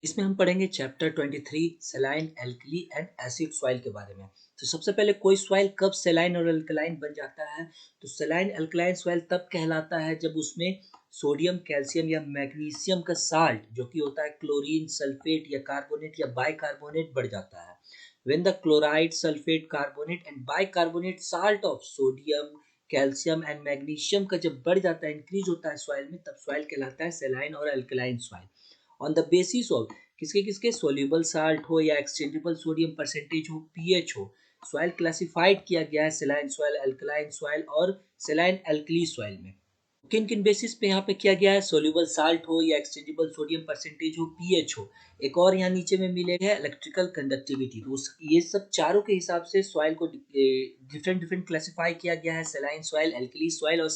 इसमें हम पढ़ेंगे chapter 23 saline alkali and acid soil के बारे में। तो सबसे पहले कोई सॉइल कब सलाइन और अल्कलाइन बन जाता है? तो सलाइन अल्कलाइन सॉइल तब कहलाता है जब उसमें सोडियम, कैल्शियम या मैग्नीशियम का साल्ट जो कि होता है क्लोरीन, सल्फेट या कार्बोनेट या बाइकार्बोनेट बढ़ जाता है। When the chloride, sulphate, carbonate and bicarbonate salt of sodium, calcium and magnesium का जब बढ़ जाता है, इंक्रीज होता है सॉइल में, तब सॉइल कहलाता है सलाइन और alkaline soil. On the basis of किसके किसके सोल्यूबल साल्ट हो या एक्सचेंजेबल सोडियम परसेंटेज हो, पीएच हो, सॉइल क्लासिफाइड किया गया है सलाइन सॉइल, अल्कलाइन सॉइल और सलाइन अल्कली सॉइल में। किन किन बेसिस पे यहाँ पे किया गया है? सोल्यूबल साल्ट हो या एक्सचेंजेबल सोडियम परसेंटेज हो, पीएच हो। एक और यहाँ नीचे में मिलेगा इलेक्ट्रिकल कंडक्टिविटी। तो ये सब चारों के हिसाब से सॉइल को डिफरेंट डिफरेंट क्लासिफाई किया गया है सलाइन सॉइल, एल्कली सॉइल और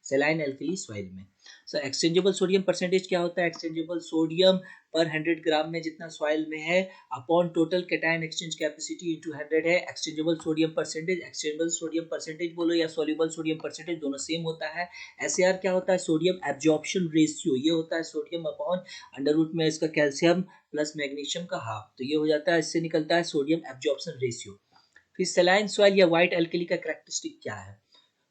सलाइन एल्कली सॉइल में। सो एक्सचेंजेबल सोडियम परसेंटेज क्या होता है? एक्सचेंजेबल सोडियम पर 100 ग्राम में जितना सॉइल में है upon total cation exchange capacity into 100 है exchangeable sodium percentage. Exchangeable sodium percentage बोलो या सोल्यूबल सोडियम परसेंटेज, दोनों सेम होता है। SAR क्या होता है? Sodium absorption ratio. ये होता है सोडियम अपॉन अंडर रूट में इसका कैल्शियम प्लस मैग्नीशियम का हाफ, तो ये हो जाता है, इससे निकलता है सोडियम एब्जॉर्प्शन रेशियो। फिर सलाइन सॉइल या व्हाइट एल्कली का कैरेक्टरिस्टिक क्या है?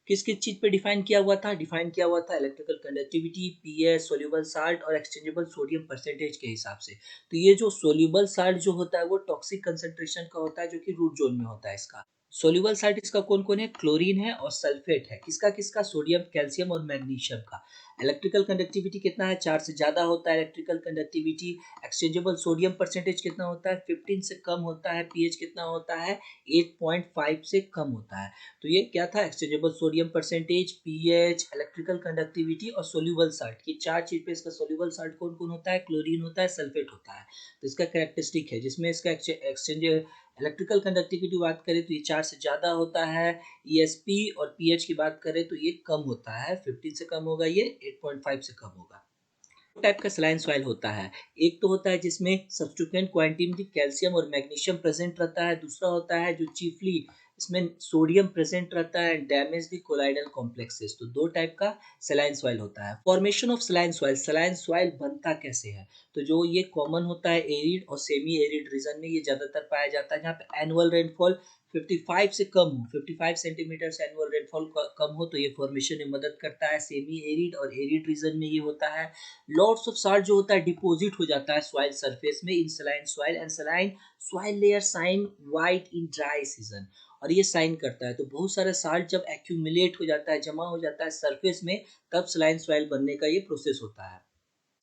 किस किस चीज पे डिफाइन किया हुआ था? डिफाइन किया हुआ था electrical conductivity, pH, soluble salt और एक्सचेंजेबल सोडियम परसेंटेज के हिसाब से। तो ये जो सोल्यूबल साल्ट जो होता है वो टॉक्सिक कंसंट्रेशन का होता है, जो कि रूट जोन में होता है इसका। सोल्यूबल साल्ट इसका कौन कौन है? क्लोरीन है और सल्फेट है। किसका किसका? सोडियम, कैल्शियम और मैग्नीशियम का। इलेक्ट्रिकल कंडक्टिविटी कितना है? 4 से ज्यादा होता है electrical conductivity. Exchangeable sodium percentage कितना होता है? 15 से कम होता है। पीएच कितना होता है? 8.5 से कम होता है। तो ये क्या था? Exchangeable sodium percentage, pH, electrical conductivity और सोल्यूबल साल्ट। ये चार चीज पे इसका सोल्यूबल साल्ट कौन कौन होता है? क्लोरीन होता है, सल्फेट होता है। तो इसका कैरेक्टरिस्टिक है जिसमें इसका एक्सचेंज इलेक्ट्रिकल कंडक्टिविटी बात करें तो ये 4 से ज़्यादा होता है। ईएसपी और पीएच की बात करें तो ये कम होता है, 15 से कम होगा, ये 8.5 से कम होगा। टाइप का सलाइन सॉइल होता है। एक तो होता है जिसमें सब्स्टिट्यूएंट क्वांटिटी में कैल्शियम और मैग्नीशियम प्रेजेंट रहता है। दूसरा होता है जो चीफली इसमें सोडियम प्रेजेंट रहता है and damage the colloidal complexes. तो दो टाइप का सलाइन सॉइल होता है। Formation of saline soil, saline soil बनता कैसे है? तो जो ये कॉमन होता है एरिड और सेमी एरिड रीजन में, ये ज्यादातर पाया जाता है जहाँ पे एनुअल रेनफॉल 55 से कम हो, 55 सेंटीमीटर से एनुअल रेनफॉल कम हो, तो ये फॉर्मेशन में मदद करता है। सेमी एरिड और एरिड रीजन में ये होता है। लॉट्स ऑफ साल्ट जो होता है डिपॉजिट हो जाता है सॉइल सरफेस में in saline soil, and saline soil layer shine white in dry season. और ये साइन करता है, तो बहुत सारा साल्ट जब एक्यूमुलेट हो जाता है, जमा हो जाता है सरफेस में, तब सलाइन सॉइल बनने का ये प्रोसेस होता है।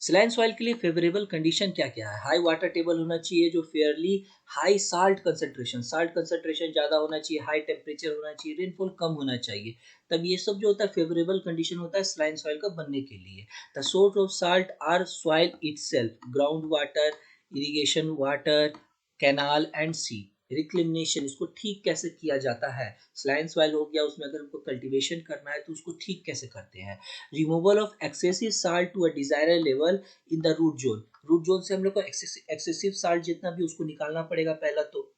सलाइन सॉइल के लिए फेवरेबल कंडीशन क्या क्या है? हाई वाटर टेबल होना चाहिए, जो फेयरली हाई साल्ट कंसंट्रेशन ज़्यादा होना चाहिए, हाई टेम्परेचर होना चाहिए, रेनफॉल कम होना चाहिए। तब ये सब जो होता है फेवरेबल कंडीशन होता है सलाइन सॉइल का बनने के लिए। The source of salt are soil itself, ground water, irrigation water, canal and sea. Reclamation, इसको ठीक कैसे किया जाता है? सलाइन सॉइल हो गया, उसमें अगर हमको कल्टीवेशन करना है तो उसको ठीक कैसे करते हैं? Removal of excessive salt to a desirable level in the root zone. Root zone से हम लोग को एक्सेसिव साल्ट जितना भी उसको निकालना पड़ेगा पहला तो।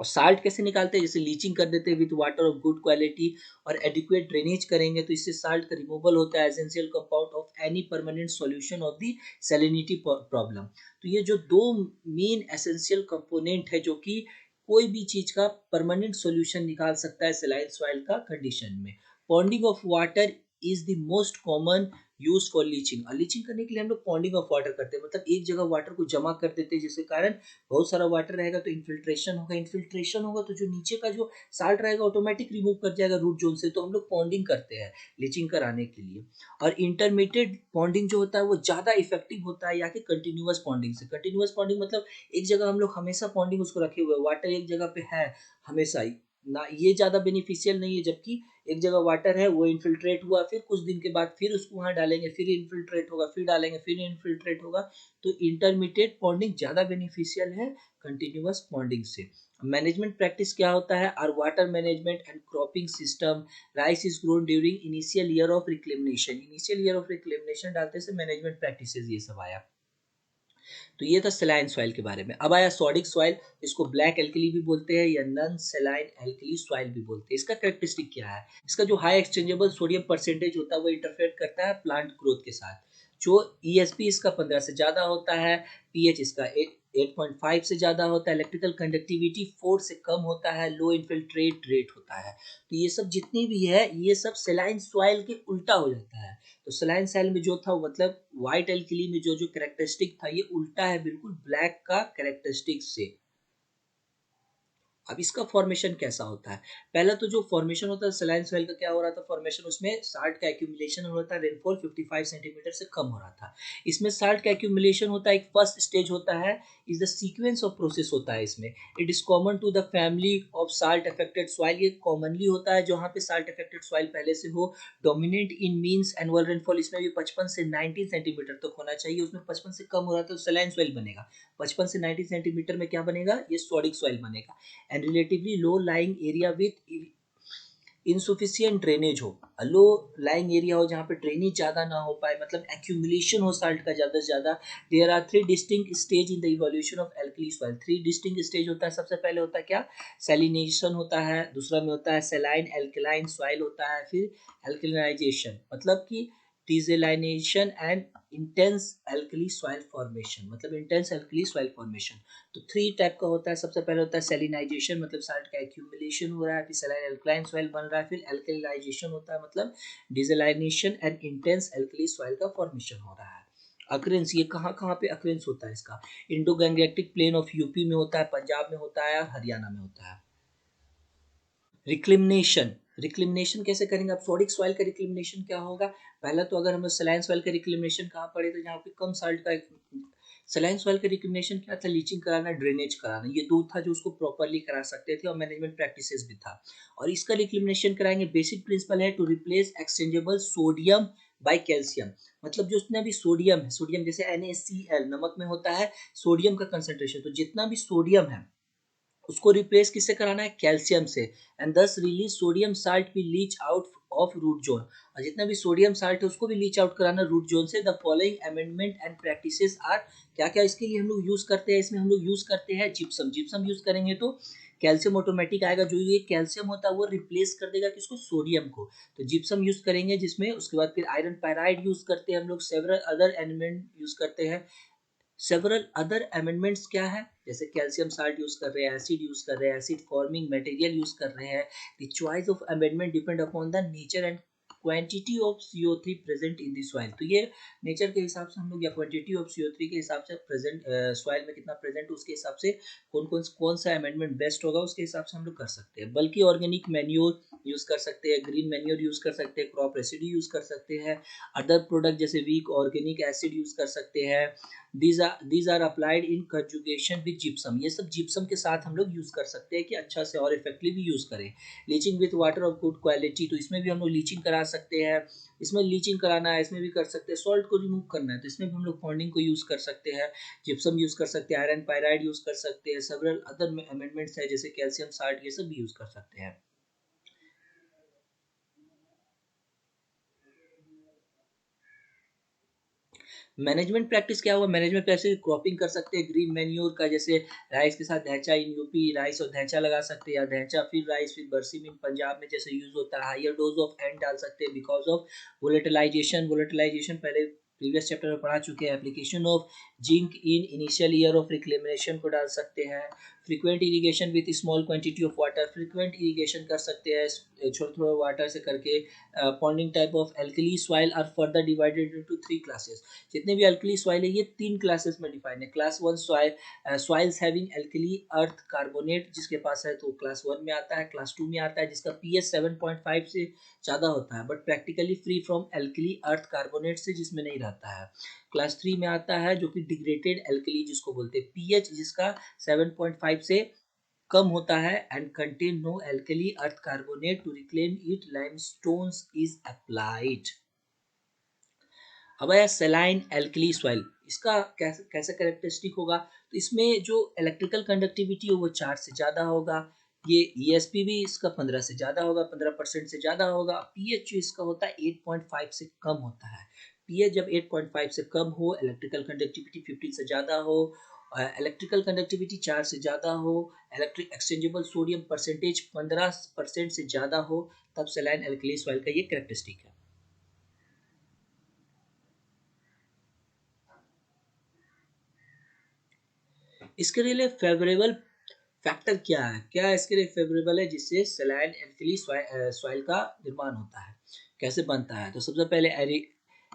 और साल्ट कैसे निकालते हैं? जैसे लीचिंग कर देते हैं with water of good quality और एडिक्वेट ड्रेनेज करेंगे तो इससे साल्ट का रिमूवल होता है, essential compound of any permanent solution of the salinity problem. तो ये जो दो मेन एसेंशियल कंपोनेंट है जो कि कोई भी चीज का परमानेंट सॉल्यूशन निकाल सकता है सलाइन सॉइल का कंडीशन में। पॉन्डिंग of water is the most common use for leaching. और लीचिंग करने के लिए हम लोग पॉन्डिंग ऑफ वाटर करते हैं, मतलब एक जगह वाटर को जमा कर देते हैं, जिसके कारण बहुत सारा वाटर रहेगा तो इन्फिल्ट्रेशन होगा, इन्फिल्ट्रेशन होगा तो जो नीचे का जो साल्ट रहेगा ऑटोमेटिक रिमूव कर जाएगा रूट जोन से। तो हम लोग पॉन्डिंग करते हैं लीचिंग कराने के लिए। और इंटरमीडिएट पॉन्डिंग जो होता है वो ज़्यादा इफेक्टिव होता है या कि कंटिन्यूअस पॉन्डिंग से। कंटिन्यूअस पॉन्डिंग मतलब एक जगह हम लोग हमेशा पॉन्डिंग उसको रखे हुए, वाटर एक जगह पे है हमेशा ही ना, ये ज़्यादा बेनिफिशियल नहीं है। जबकि एक जगह वाटर है, वो इन्फिल्ट्रेट हुआ, फिर कुछ दिन के बाद फिर उसको वहाँ डालेंगे, फिर इन्फिल्ट्रेट होगा, फिर डालेंगे, फिर इन्फिल्ट्रेट होगा। तो इंटरमीडिएट पॉन्डिंग ज़्यादा बेनिफिशियल है कंटिन्यूअस पॉन्डिंग से। मैनेजमेंट प्रैक्टिस क्या होता है? Are water management and cropping system. Rice is grown during initial year of reclamation. Initial year of reclamation डालते से मैनेजमेंट प्रैक्टिसेस ये सब आया। तो ये था सलाइन सॉइल के बारे में। अब आया सोडिक सॉइल, इसको ब्लैक एल्कली भी बोलते हैं या नॉन सलाइन एल्कली सॉइल भी बोलते हैं। इसका कैरेक्टरिस्टिक क्या है? इसका जो हाई एक्सचेंजेबल सोडियम परसेंटेज होता है वो इंटरफेयर करता है प्लांट ग्रोथ के साथ। जो ESP इसका 15 से ज़्यादा होता है, pH इसका 8.5 से ज़्यादा होता है, इलेक्ट्रिकल कंडक्टिविटी 4 से कम होता है, लो इन्फिल्ट्रेट रेट होता है। तो ये सब जितनी भी है, ये सब सेलाइन सॉइल के उल्टा हो जाता है। तो सेलाइन सॉइल में जो था वो मतलब व्हाइट एल्कली में जो जो कैरेक्टरिस्टिक था ये उल्टा है बिल्कुल ब्लैक का कैरेक्टरिस्टिक से। अब इसका फॉर्मेशन कैसा होता है? पहला तो जो फॉर्मेशन होता है सलाइन सॉइल का क्या हो रहा था फॉर्मेशन, उसमें साल्ट का एक्यूमुलेशन हो रहा था, रेनफॉल 55 सेंटीमीटर से कम हो रहा था। इसमें साल्ट का एक्यूमुलेशन होता है, एक फर्स्ट स्टेज होता है, is the sequence of process होता है इसमें। It is common to the family of salt affected soil, ये कॉमनली होता है जहाँ पे साल्ट अफेक्टेड सॉइल पहले से हो। डोमिनेट इन मीन्स एनुअल रेनफॉल, इसमें भी 55 से 90 सेंटीमीटर तक होना चाहिए, उसमें 55 से कम हो रहा है तो सलाइन सॉइल बनेगा। 55 से 90 सेंटीमीटर में क्या बनेगा? ये सोडिक सॉइल बनेगा। And relatively low lying area with insufficient drainage हो, लो लाइंग एरिया हो जहाँ पे ड्रेनेज ज़्यादा ना हो पाए, मतलब एक्यूमुलेशन हो साल्ट का ज़्यादा से ज़्यादा। There are three distinct stage in the evolution of alkali soil, three distinct stage होता है। सबसे पहले होता है क्या? सैलिनेशन होता है, दूसरा में होता है सैलाइन एल्कलाइन सॉइल होता है, फिर एल्कलाइजेशन मतलब कि desalination and intense alkali soil formation, मतलब इंटेंस एल्कली सॉइल फॉर्मेशन। तो थ्री टाइप का होता है। सबसे पहले होता है सैलिनाइजेशन, मतलब साल्ट का एक्यूमुलेशन हो रहा है, फिर सैलाइन एल्कलाइन सॉइल बन रहा है, फिर एल्कलाइजेशन होता है मतलब डिसेलाइनेशन एंड इंटेंस एल्कली सॉइल का फॉर्मेशन हो रहा है। अक्रेंस, ये कहाँ कहाँ पे अक्रेंस होता है इसका? Indo Gangetic plain of UP में होता है, पंजाब में होता है, हरियाणा में होता है। रिक्लिमिनेशन, रिक्लिमिनेशन कैसे करेंगे? आप सोडिक सॉइल का रिक्लिमिनेशन क्या होगा? पहला तो अगर हम सलाइन सॉइल का रिक्लिमिनेशन कहाँ पढ़े तो जहाँ पे कम साल्ट का सलाइन सॉइल का रिक्लिमिनेशन क्या था? लीचिंग कराना, ड्रेनेज कराना, ये दो था जो उसको प्रॉपरली करा सकते थे और मैनेजमेंट प्रैक्टिसेस भी था। और इसका रिक्लिमिनेशन कराएंगे, बेसिक प्रिंसिपल है to replace exchangeable sodium by calcium. मतलब जो जितना भी सोडियम है, सोडियम जैसे NaCl नमक में होता है सोडियम का कंसंट्रेशन, तो जितना भी सोडियम है उसको रिप्लेस किससे कराना है? कैल्शियम से। And thus release sodium salt भी leach out of root zone, और जितना भी सोडियम साल्ट है उसको भी लीच आउट कराना रूट जोन से। The following amendment and practices are, क्या क्या इसके लिए हम लोग यूज करते हैं? इसमें हम लोग यूज करते हैं जिप्सम, जिप्सम यूज करेंगे तो कैल्शियम ऑटोमेटिक आएगा, जो ये कैल्शियम होता है वो रिप्लेस कर देगा किसको? सोडियम को। तो जिप्सम यूज करेंगे जिसमें, उसके बाद फिर आयरन पैराइड यूज करते हैं हम लोग, सेवरल अदर एलिमेंट यूज करते हैं। सेवरल अदर अमेंडमेंट्स क्या है? जैसे कैल्शियम साल्ट यूज कर रहे हैं, एसिड यूज कर रहे हैं, एसिड फॉर्मिंग मटेरियल यूज कर रहे हैं। The choice of amendment depend upon the nature and quantity of CO3 present in the soil. तो ये नेचर के हिसाब से हम लोग, या क्वांटिटी ऑफ CO3 के हिसाब से प्रेजेंट सॉइल में कितना प्रेजेंट, उसके हिसाब से कौन सा अमेंडमेंट बेस्ट होगा उसके हिसाब से हम लोग कर सकते हैं। बल्कि ऑर्गेनिक मैन्योर यूज कर सकते हैं, ग्रीन मैन्योर यूज कर सकते हैं, क्रॉप रेसिड्यू यूज कर सकते हैं, अदर प्रोडक्ट जैसे वीक ऑर्गेनिक एसिड यूज कर सकते हैं। these are applied in conjugation with gypsum, ये सब जिप्सम के साथ हम लोग यूज कर सकते हैं कि अच्छा से और इफेक्टिवली यूज करें। Leaching with water of good quality, तो इसमें भी हम लोग लीचिंग करा सकते हैं। इसमें लीचिंग कराना है, इसमें भी कर सकते हैं। सॉल्ट को रिमूव करना है तो इसमें भी हम लोग पॉन्डिंग को यूज कर सकते हैं, जिप्सम यूज कर सकते हैं, आयरन पायराइड यूज कर सकते हैं, सेवरल अदर अमेंडमेंट्स है जैसे कैल्शियम साल्ट, ये सब भी यूज कर सकते हैं। मैनेजमेंट प्रैक्टिस क्या हुआ? मैनेजमेंट प्रैक्टिस क्रॉपिंग कर सकते हैं ग्रीन मैन्योर का, जैसे राइस के साथ धैचा इन यूपी, राइस और धैचा लगा सकते हैं, या धैचा फिर राइस फिर बरसीम इन पंजाब में जैसे यूज होता है। हायर डोज ऑफ एंड डाल सकते हैं बिकॉज ऑफ वोलेटिलाइजेशन, वोलेटिलाइजेशन पहले प्रीवियस चैप्टर में पढ़ा चुके हैं। Application of zinc in initial year of reclamation को डाल सकते हैं। Frequent irrigation with small quantity of water, frequent irrigation कर सकते हैं छोटे थोड़े वाटर से करके। Ponding type of alkali soil are further divided into three classes, जितने भी अल्कली सॉइल है ये तीन क्लासेस में डिफाइन है। Class one soils having alkali earth carbonate, जिसके पास है तो क्लास वन में आता है। क्लास टू में आता है जिसका pH 7.5 से ज़्यादा होता है but practically free from alkali earth carbonate से, जिसमें नहीं रहता है। क्लास थ्री में आता है जो कि डिग्रेडेड अल्कली जिसको बोलते हैं, pH जिसका 7.5 से कम होता है and contain no alkali earth carbonate, to reclaim it limestones is applied. अब आया सेलाइन एल्कली सॉइल, इसका कैसे कैसे करेक्टरिस्टिक होगा? तो इसमें जो इलेक्ट्रिकल कंडक्टिविटी है वो 4 से ज़्यादा होगा। ये ESP भी इसका 15 से ज़्यादा होगा, 15% से ज़्यादा होगा। pH जो इसका होता है 8.5 से कम होता है। pH जब 8.5 से कम हो, इलेक्ट्रिकल कंडक्टिविटी 15 से ज़्यादा हो, इलेक्ट्रिकल कंडक्टिविटी 4 से ज़्यादा हो, इलेक्ट्रिक एक्सचेंजेबल सोडियम परसेंटेज 15% से ज़्यादा हो, तब सेलाइन एल्कली सॉइल का ये करेक्टरिस्टिक है। इसके लिए फेवरेबल फैक्टर क्या है, क्या इसके लिए फेवरेबल है जिससे सलाइन एल्कली सॉइल का निर्माण होता है, कैसे बनता है? तो सबसे पहले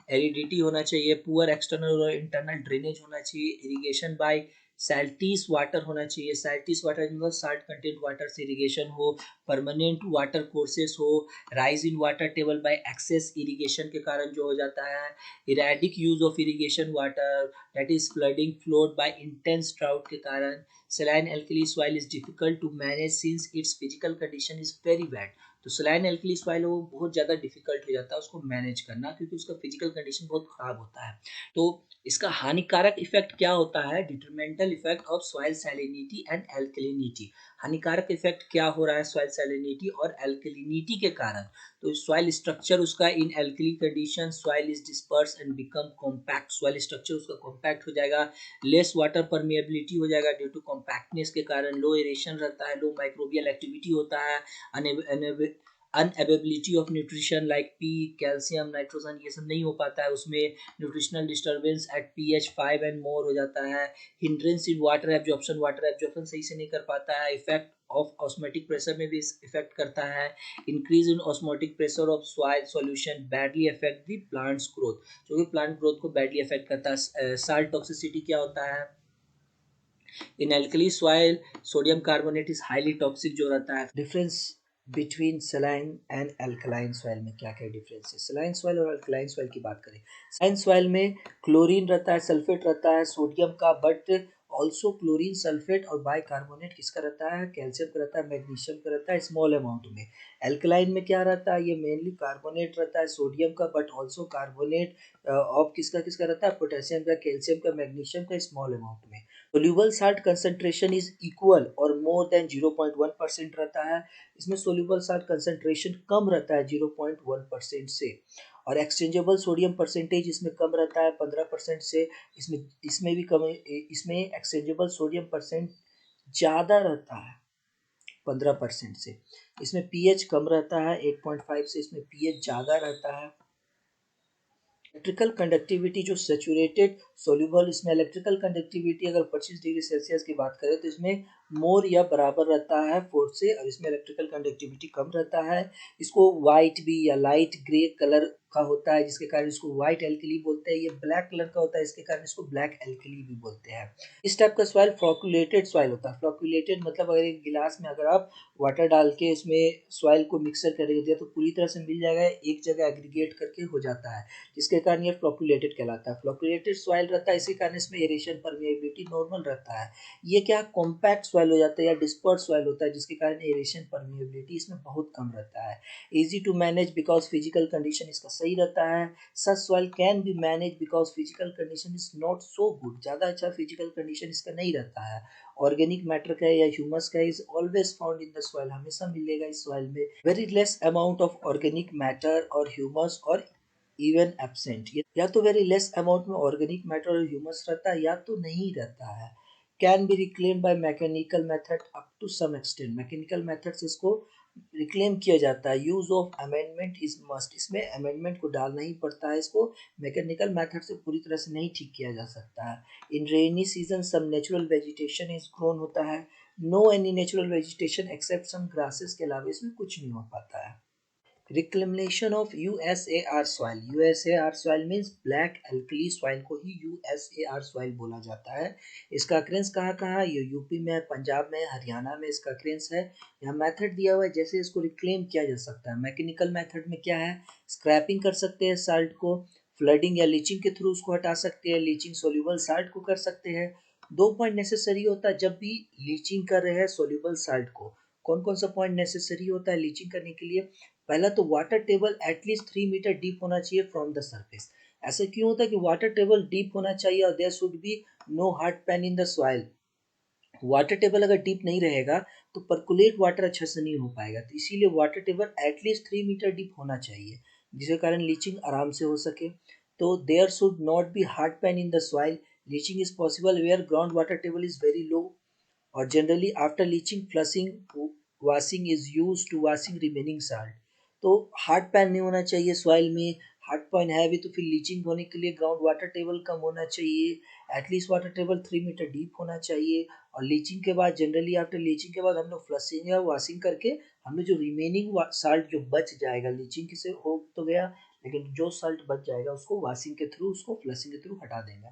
एरिडिटी होना चाहिए, पुअर एक्सटर्नल और इंटरनल ड्रेनेज होना चाहिए, इरिगेशन बाय सैल्टीस वाटर होना चाहिए, सैल्टीस वाटर मतलब साल्ट कंटेंट वाटर से इरिगेशन हो, परमानेंट वाटर कोर्सेस हो, rise in water table by excess irrigation के कारण जो हो जाता है, erratic use of irrigation water that is flooding followed by intense drought के कारण, saline alkali soil is difficult to manage since its physical condition is very bad। तो saline alkali soil वो बहुत ज़्यादा डिफिकल्ट हो जाता है उसको मैनेज करना, क्योंकि उसका फिजिकल कंडीशन बहुत ख़राब होता है। तो इसका हानिकारक इफेक्ट क्या होता है? Detrimental effect of soil salinity and alkalinity. हानिकारक इफेक्ट क्या हो रहा है सॉइल सैलिनिटी और एल्कलिनिटी के कारण? तो सॉइल स्ट्रक्चर उसका in alkali condition soil is disperse and become compact, soil structure उसका कॉम्पैक्ट हो जाएगा, लेस वाटर परमिएबिलिटी हो जाएगा ड्यू टू कॉम्पैक्टनेस के कारण, लो एरेशन रहता है, लो माइक्रोबियल एक्टिविटी होता है, unavailability of nutrition like P, calcium, nitrogen ये सब नहीं हो पाता है उसमें, nutritional disturbance at pH 5 and more हो जाता है, हिंड्रेंस इन वाटर एब्जॉर्प्शन सही से नहीं कर पाता है, इफेक्ट ऑफ ऑस्मोटिक प्रेशर में भी इफेक्ट करता है, increase in osmotic pressure of soil solution badly affect the plants growth, जो कि प्लांट ग्रोथ को बैडली अफेक्ट करता है। साल्ट टॉक्सिसिटी क्या होता है? In alkali soil sodium carbonate is highly toxic जो रहता है। Difference between saline and alkaline soil में क्या क्या डिफरेंस है? सलाइन सॉइल और अल्कलाइन सॉइल की बात करें, सलाइन सॉइल में क्लोरीन रहता है, सल्फेट रहता है सोडियम का, बट ऑल्सो क्लोरीन सल्फेट और बाइकार्बोनेट किसका रहता है? कैल्शियम का रहता है, मैग्नीशियम का रहता है स्मॉल अमाउंट में। एल्कलाइन में क्या रहता है? ये मेनली कार्बोनेट रहता है सोडियम का, बट ऑल्सो कार्बोनेट ऑफ किसका किसका रहता है? पोटेशियम का, कैल्शियम का, मैग्नीशियम का स्मॉल अमाउंट में। Soluble salt concentration is equal और मोर देन 0.1% रहता है, इसमें सोल्यूबल साल्ट कंसंट्रेशन कम रहता है 0.1% से, और एक्सचेंजेबल सोडियम परसेंटेज इसमें कम रहता है 15% से, इसमें इसमें भी कम, इसमें एक्सचेंजेबल सोडियम परसेंट ज़्यादा रहता है 15% से, इसमें पीएच कम रहता है 8.5 से, इसमें पीएच ज़्यादा रहता है। इलेक्ट्रिकल कंडक्टिविटी जो सेचुरेटेड सोल्यूबल, इसमें इलेक्ट्रिकल कंडक्टिविटी अगर 25 डिग्री सेल्सियस की बात करें तो इसमें मोर या बराबर रहता है 4 से, और इसमें इलेक्ट्रिकल कंडक्टिविटी कम रहता है। इसको वाइट भी या लाइट ग्रे कलर का होता है जिसके कारण इसको वाइट एल्कली बोलते हैं, ये ब्लैक कलर का होता है इसके कारण इसको ब्लैक एल्कली भी बोलते हैं। इस टाइप का सॉइल फ्लोकुलेटेड सॉइल होता है। फ्लोकुलेटेड मतलब अगर एक गिलास में अगर आप वाटर डाल के इसमें सॉइल को मिक्सर करके दिया तो पूरी तरह से मिल जाएगा, एक जगह एग्रीगेट करके हो जाता है, जिसके कारण ये फ्लोकुलेटेड कहलाता है। फ्लोकुलेटेड सॉइल रहता है इसी कारण इसमें एरेशन परमिएबिलिटी नॉर्मल रहता है। ये क्या कॉम्पैक्ट सॉइल हो जाता है या डिस्पर्स सॉइल होता है जिसके कारण एरेशन परमिएबिलिटी इसमें बहुत कम रहता है। Easy to manage because physical condition इसका सही रहता है। Such soil can be manage because physical condition is not so good, ज़्यादा अच्छा फिजिकल कंडीशन इसका नहीं रहता है। ऑर्गेनिक मैटर का या ह्यूमस का is always found in the soil, हमेशा मिलेगा इस सॉइल में। Very less amount of organic matter और ह्यूमस और इवन एब्सेंट, या तो वेरी लेस अमाउंट में ऑर्गेनिक मैटर और ह्यूमस रहता है या तो नहीं रहता है। Can be reclaim by mechanical method up to some extent, mechanical method से इसको रिक्लेम किया जाता है। Use of amendment is must, इसमें अमेंडमेंट को डालना ही पड़ता है, इसको मैकेनिकल मेथड से पूरी तरह से नहीं ठीक किया जा सकता है। In rainy season some natural vegetation is grown होता है, no any natural vegetation except some grasses के अलावा इसमें कुछ नहीं हो पाता है। Reclamation of USAR soil, USAR soil means black alkali soil को ही यूएसएआर सॉइल बोला जाता है। इसका अक्रेंस कहाँ कहाँ? ये यूपी में, पंजाब में, हरियाणा में इसका अक्रेंस है। यहाँ मेथड दिया हुआ है जैसे इसको रिक्लेम किया जा सकता है। मैकेनिकल मेथड में क्या है? स्क्रैपिंग कर सकते हैं साल्ट को, फ्लडिंग या लीचिंग के थ्रू उसको हटा सकते हैं, लीचिंग सोल्यूबल साल्ट को कर सकते हैं। 2 पॉइंट नेसेसरी होता है जब भी लीचिंग कर रहे हैं सोल्यूबल साल्ट को। कौन कौन सा पॉइंट नेसेसरी होता है लीचिंग करने के लिए? पहला तो water table at least 3 metre deep होना चाहिए फ्रॉम द सरफेस। ऐसा क्यों होता है कि वाटर टेबल डीप होना चाहिए और there should be no hard pan in the soil. Water table अगर डीप नहीं रहेगा तो परकुलेट वाटर अच्छा से नहीं हो पाएगा, तो इसीलिए water table at least 3 metre deep होना चाहिए जिसके कारण लीचिंग आराम से हो सके। तो there should not be hard pan in the soil, leaching is possible where ground water table is very low, और generally after leaching flushing washing is use to washing remaining salt. तो hard pan नहीं होना चाहिए soil में, hard point है भी तो फिर लीचिंग होने के लिए ग्राउंड वाटर टेबल कम होना चाहिए, at least water table 3 metre deep होना चाहिए। और लीचिंग के बाद जनरली आफ्टर लीचिंग के बाद हम लोग फ्लशिंग या वॉशिंग करके हम लोग जो रिमेनिंग साल्ट जो बच जाएगा लीचिंग से हो तो गया, लेकिन जो साल्ट बच जाएगा उसको वॉशिंग के थ्रू उसको फ्लशिंग के थ्रू हटा देंगे।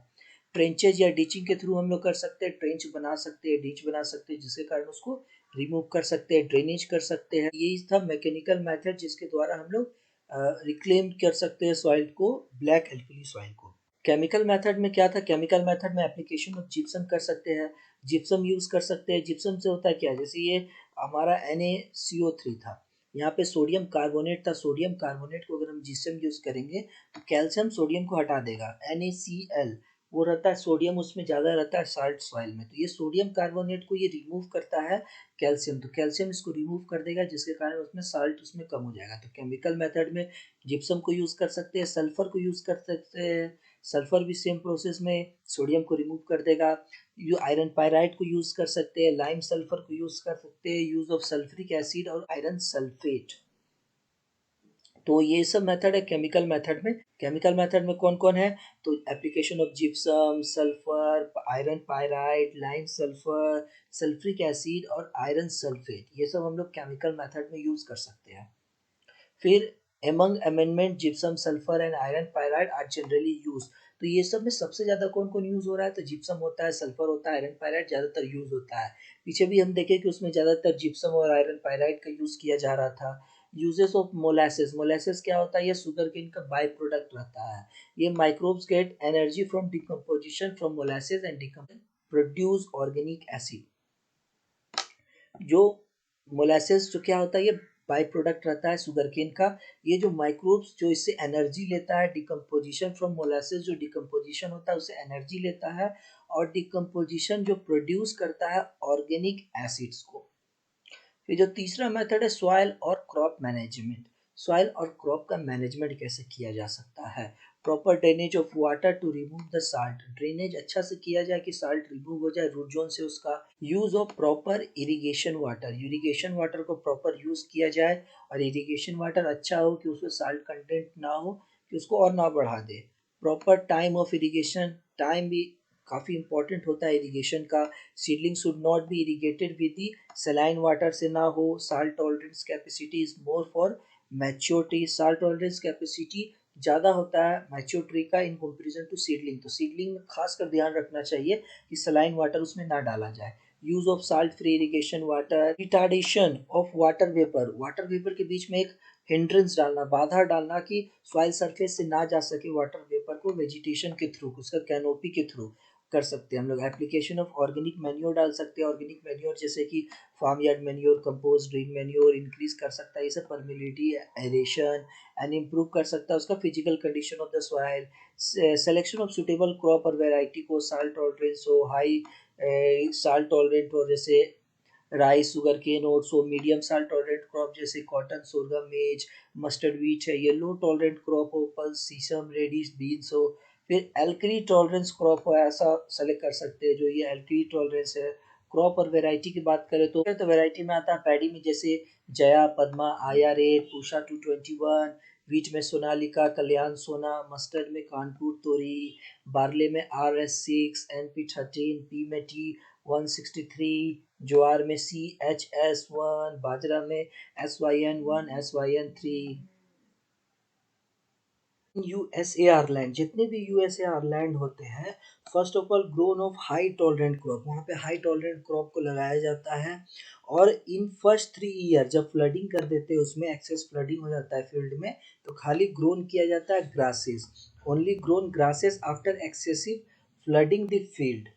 ट्रेंचेज या डीचिंग के थ्रू हम लोग कर सकते हैं, ट्रेंच बना सकते हैं, डीच बना सकते हैं, जिसके कारण उसको रिमूव कर सकते हैं, ड्रेनेज कर सकते हैं। यही था मैकेनिकल मेथड जिसके द्वारा हम लोग रिक्लेम कर सकते हैं सॉइल को, ब्लैक एल्कली सॉइल को। केमिकल मेथड में क्या था, केमिकल मेथड में एप्लीकेशन ऑफ जिप्सम कर सकते हैं, जिप्सम यूज कर सकते हैं। जिप्सम से होता है क्या, जैसे ये हमारा Na CO3 था, यहाँ पे सोडियम कार्बोनेट था, सोडियम कार्बोनेट को अगर हम जिप्सम यूज करेंगे तो कैल्शियम सोडियम को हटा देगा, NaCl वो रहता है, सोडियम उसमें ज़्यादा रहता है साल्ट सॉइल में, तो ये सोडियम कार्बोनेट को ये रिमूव करता है कैल्शियम, तो कैल्शियम इसको रिमूव कर देगा जिसके कारण उसमें साल्ट उसमें कम हो जाएगा। तो केमिकल मेथड में जिप्सम को यूज़ कर सकते हैं, सल्फर को यूज़ कर सकते हैं, सल्फर भी सेम प्रोसेस में सोडियम को रिमूव कर देगा। यू आयरन पायराइड को यूज़ कर सकते हैं, लाइम सल्फर को यूज़ कर सकते हैं, यूज़ ऑफ सल्फ्रिक एसिड और आयरन सल्फेट। तो ये सब मेथड है केमिकल मेथड में। केमिकल मेथड में कौन कौन है, तो application of gypsum, sulphur, iron pyrite, lime sulphur, sulphuric acid और आयरन सल्फेट, ये सब हम लोग केमिकल मेथड में यूज कर सकते हैं। फिर among amendment gypsum, sulphur and iron pyrite are generally use, तो ये सब में सबसे ज्यादा कौन कौन यूज हो रहा है, तो जिप्सम होता है, सल्फर होता है, आयरन पायराइड ज्यादातर यूज होता है। पीछे भी हम देखें कि उसमें ज्यादातर जिप्सम और आयरन पायराइड का यूज किया जा रहा था। यूजेस ऑफ मोलासेस, मोलासेस क्या होता है, ये शुगर केन का बाय प्रोडक्ट रहता है। ये microbes get energy from decomposition from molasses and produce organic acid. जो मोलासेस जो क्या होता है, ये बाई प्रोडक्ट रहता है शुगर केन का। ये जो माइक्रोब्स जो इससे एनर्जी लेता है, डिकम्पोजिशन फ्रॉम मोलासेस, जो डिकम्पोजिशन होता है उससे एनर्जी लेता है, और डिकम्पोजिशन जो प्रोड्यूस करता है ऑर्गेनिक एसिड्स को। फिर जो तीसरा मेथड है सॉइल और क्रॉप मैनेजमेंट, सॉइल और क्रॉप का मैनेजमेंट कैसे किया जा सकता है। Proper drainage of water to remove the salt, drainage अच्छा से किया जाए कि साल्ट रिमूव हो जाए रूट जोन से उसका। Use of proper irrigation water, irrigation water को प्रॉपर यूज किया जाए, और इरिगेशन वाटर अच्छा हो कि उसमें साल्ट कंटेंट ना हो कि उसको और ना बढ़ा दे। Proper time of irrigation, time भी काफ़ी इंपॉर्टेंट होता है इरिगेशन का। Seedling should not be irrigated with the saline water से ना हो। Salt tolerance capacity is more for mature tree, salt tolerance capacity ज़्यादा होता है मैच्योर ट्री का इन कंपैरिजन टू सीडलिंग, तो सीडलिंग में खास कर ध्यान रखना चाहिए कि सलाइन वाटर उसमें ना डाला जाए। Use of salt free irrigation water, retardation of water vapour, water vapour के बीच में एक हिंड्रेंस डालना, बाधा डालना कि सॉइल सरफेस से ना जा सके वाटर वेपर को, वेजिटेशन के थ्रू, उसका कैनोपी के थ्रू कर सकते हैं हम लोग। एप्लीकेशन ऑफ ऑर्गेनिक मैन्योर डाल सकते हैं, ऑर्गेनिक मैन्योर जैसे कि farm yard manure, compost, green manure increase कर सकता है, ये सब परमिलिटी, एरेशन एंड इम्प्रूव कर सकता है उसका physical condition of the soil. Selection of suitable crop और वेराइटी को, साल्ट टॉलरेंस हो, हाई साल्ट टॉलरेंट हो जैसे राइस, शुगर केन, ओट्स हो, मीडियम साल्ट टॉलरेंट क्रॉप जैसे कॉटन, सोरगम, मेज, मस्टर्ड व्हीट है, ये लो टॉलरेंट क्रॉप हो, पल्स, सीसम, रेडिश, बीन्स हो। फिर एल्कली टॉलरेंस क्रॉप हो, ऐसा सेलेक्ट कर सकते हैं जो ये एल्कली टॉलरेंस है। क्रॉप और वैरायटी की बात करें तो वैरायटी में आता है पैडी में जैसे जया, पद्मा, IR8, पूषा 221, व्हीट में सोनालिका, कल्याण सोना, मस्टर्ड में कानपुर तोरी, बार्ले में RS6, NP13, पी में T163, ज्वार में CHS1, बाजरा में SYN1, SYN3। USAR लैंड, जितने भी USAR लैंड होते हैं, first of all grown of high tolerant crop, वहाँ पे हाई टॉलरेंट क्रॉप को लगाया जाता है। और इन फर्स्ट 3 ईयर जब फ्लडिंग कर देते हैं, उसमें एक्सेस फ्लडिंग हो जाता है फील्ड में, तो खाली ग्रोन किया जाता है grasses, only grown grasses after excessive flooding the field.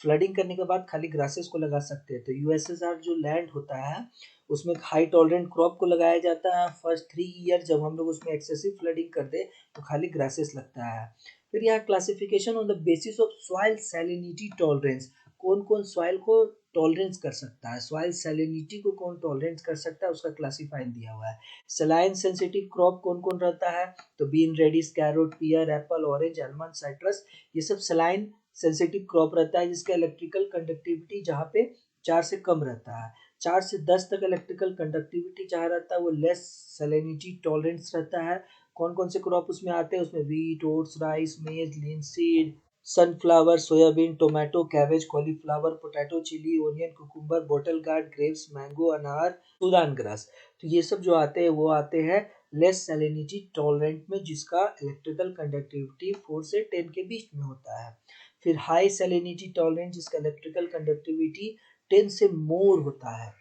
Flooding करने के बाद खाली ग्रासेस को लगा सकते हैं। तो USSR जो लैंड होता है उसमें हाई टॉलरेंट क्रॉप को लगाया जाता है। फर्स्ट 3 ईयर जब हम लोग उसमें एक्सेसिव फ्लडिंग कर दे तो खाली ग्रासेस लगता है। फिर यहाँ classification on the basis of soil salinity tolerance, कौन कौन सॉइल को टॉलरेंस कर सकता है, सॉइल सैलिनिटी को कौन टॉलरेंस कर सकता है, उसका क्लासीफाइन दिया हुआ है। सलाइन सेंसिटिव क्रॉप कौन कौन रहता है, तो bean, radish, carrot, pear, apple, orange, almond, citrus, ये सब सलाइन सेंसिटिव क्रॉप रहता है जिसका इलेक्ट्रिकल कंडक्टिविटी जहाँ पे 4 से कम रहता है। 4 से 10 तक इलेक्ट्रिकल कंडक्टिविटी जहाँ रहता है वो लेस सैलिनिटी टॉलरेंस रहता है। कौन कौन से क्रॉप उसमें आते हैं, उसमें wheat, oats, rice, maize, linseed, sunflower, soyabean, tomato, cabbage, cauliflower, potato, chilli, onion, cucumber, bottle gourd, grapes, mango, अनार, सूडान ग्रास। तो ये सब जो आते हैं वो आते हैं लेस सैलिनिटी टॉलरेंट में, जिसका इलेक्ट्रिकल कंडक्टिविटी 4 से 10 के बीच में होता है। फिर हाई सैलिनिटी टॉलरेंट, जिसका इलेक्ट्रिकल कंडक्टिविटी 10 से मोर होता है।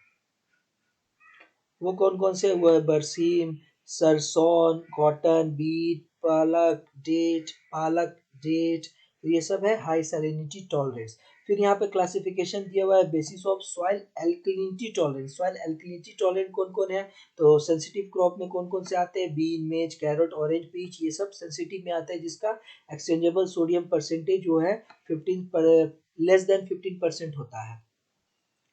वो कौन कौन से, वो है बरसीम, सरसों, कॉटन, बीट, पालक, डेट, तो ये सब है हाई सैलिनिटी टॉलरेंस। फिर यहाँ पे क्लासिफिकेशन दिया हुआ है basis of soil alkalinity tolerance. Soil alkalinity tolerant कौन कौन है, तो सेंसिटिव क्रॉप में कौन कौन से आते हैं, बीन, मेज, कैरेट, ऑरेंज, पीच, ये सब सेंसिटिव में आते हैं, जिसका एक्सचेंजेबल सोडियम परसेंटेज जो है 15 पर लेस देन 15% होता है।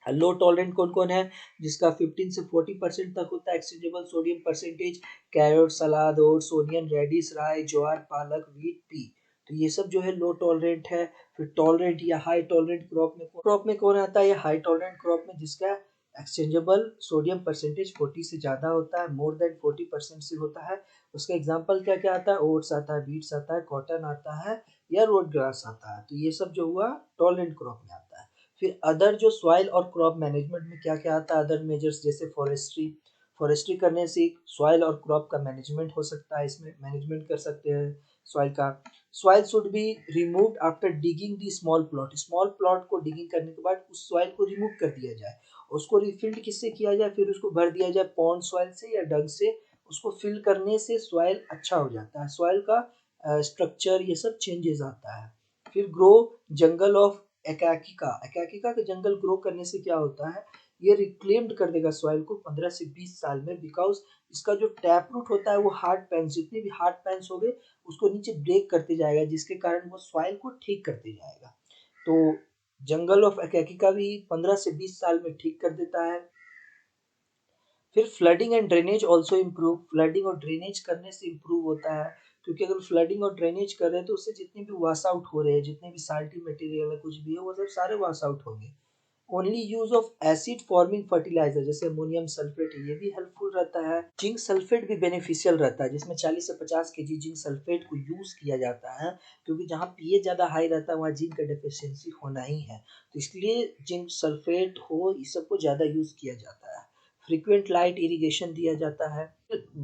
लो टॉलरेंट कौन कौन है, जिसका 15 से 40% तक होता है एक्सचेंजेबल सोडियम परसेंटेज, कैरेट, सलाद, ओट्स, ओनियन, रेडिश, राई, ज्वार, पालक, व्हीट, पी। तो ये सब जो है लो टॉलरेंट है। फिर टॉलरेंट या हाई टॉलरेंट क्रॉप में कौन आता है, ये हाई टॉलरेंट क्रॉप में जिसका एक्सचेंजेबल सोडियम परसेंटेज 40 से ज़्यादा होता है, मोर देन 40% से होता है। उसका एग्जाम्पल क्या क्या आता है, ओट्स आता है, बीट्स आता है, कॉटन आता है, या रोड ग्रास आता है। तो ये सब जो हुआ टॉलरेंट क्रॉप में आता है। फिर अदर जो सॉइल और क्रॉप मैनेजमेंट में क्या क्या आता है, अदर मेजर्स जैसे फॉरेस्ट्री करने से सॉइल और क्रॉप का मैनेजमेंट हो सकता है, इसमें मैनेजमेंट कर सकते हैं सॉइल का। Soil should be removed after digging the small plot को डिगिंग करने के बाद उस सॉइल को रिमूव कर दिया जाए, उसको रिफिल्ड किससे किया जाए, फिर उसको भर दिया जाए पॉन्ड सॉइल से या डंग से। उसको फिल करने से सॉइल अच्छा हो जाता है, सॉइल का स्ट्रक्चर ये सब चेंजेस आता है। फिर ग्रो जंगल ऑफ एकाकिका के जंगल ग्रो करने से क्या होता है, ये रिक्लेम्ड कर देगा सॉइल को 15 से 20 साल में, बिकॉज इसका जो टैप रूट होता है वो हार्ड पैंस, जितने भी हार्ड पैंस हो गए उसको नीचे ब्रेक करते जाएगा, जिसके कारण वो सॉइल को ठीक करते जाएगा। तो जंगल ऑफ एकाकिका भी 15 से 20 साल में ठीक कर देता है। फिर flooding and drainage also improve, flooding और ड्रेनेज करने से इम्प्रूव होता है, क्योंकि अगर फ्लडिंग और ड्रेनेज कर रहे हैं तो उससे जितने भी वॉश आउट हो रहे हैं, जितने भी साल्टी मटेरियल है कुछ भी है, वो सब सारे वॉश आउट होंगे। Only use of acid forming fertiliser जैसे अमोनियम सल्फेट है, ये भी हेल्पफुल रहता है। जिंक सल्फेट भी बेनिफिशियल रहता है, जिसमें 40 से 50 केजी जिंक सल्फेट को यूज किया जाता है, क्योंकि जहाँ पीएच ज्यादा हाई रहता है वहाँ जिंक का डेफिशिएंसी होना ही है, तो इसलिए जिंक सल्फेट हो इस सबको ज्यादा यूज किया जाता है। फ्रीक्वेंट लाइट इरिगेशन दिया जाता है।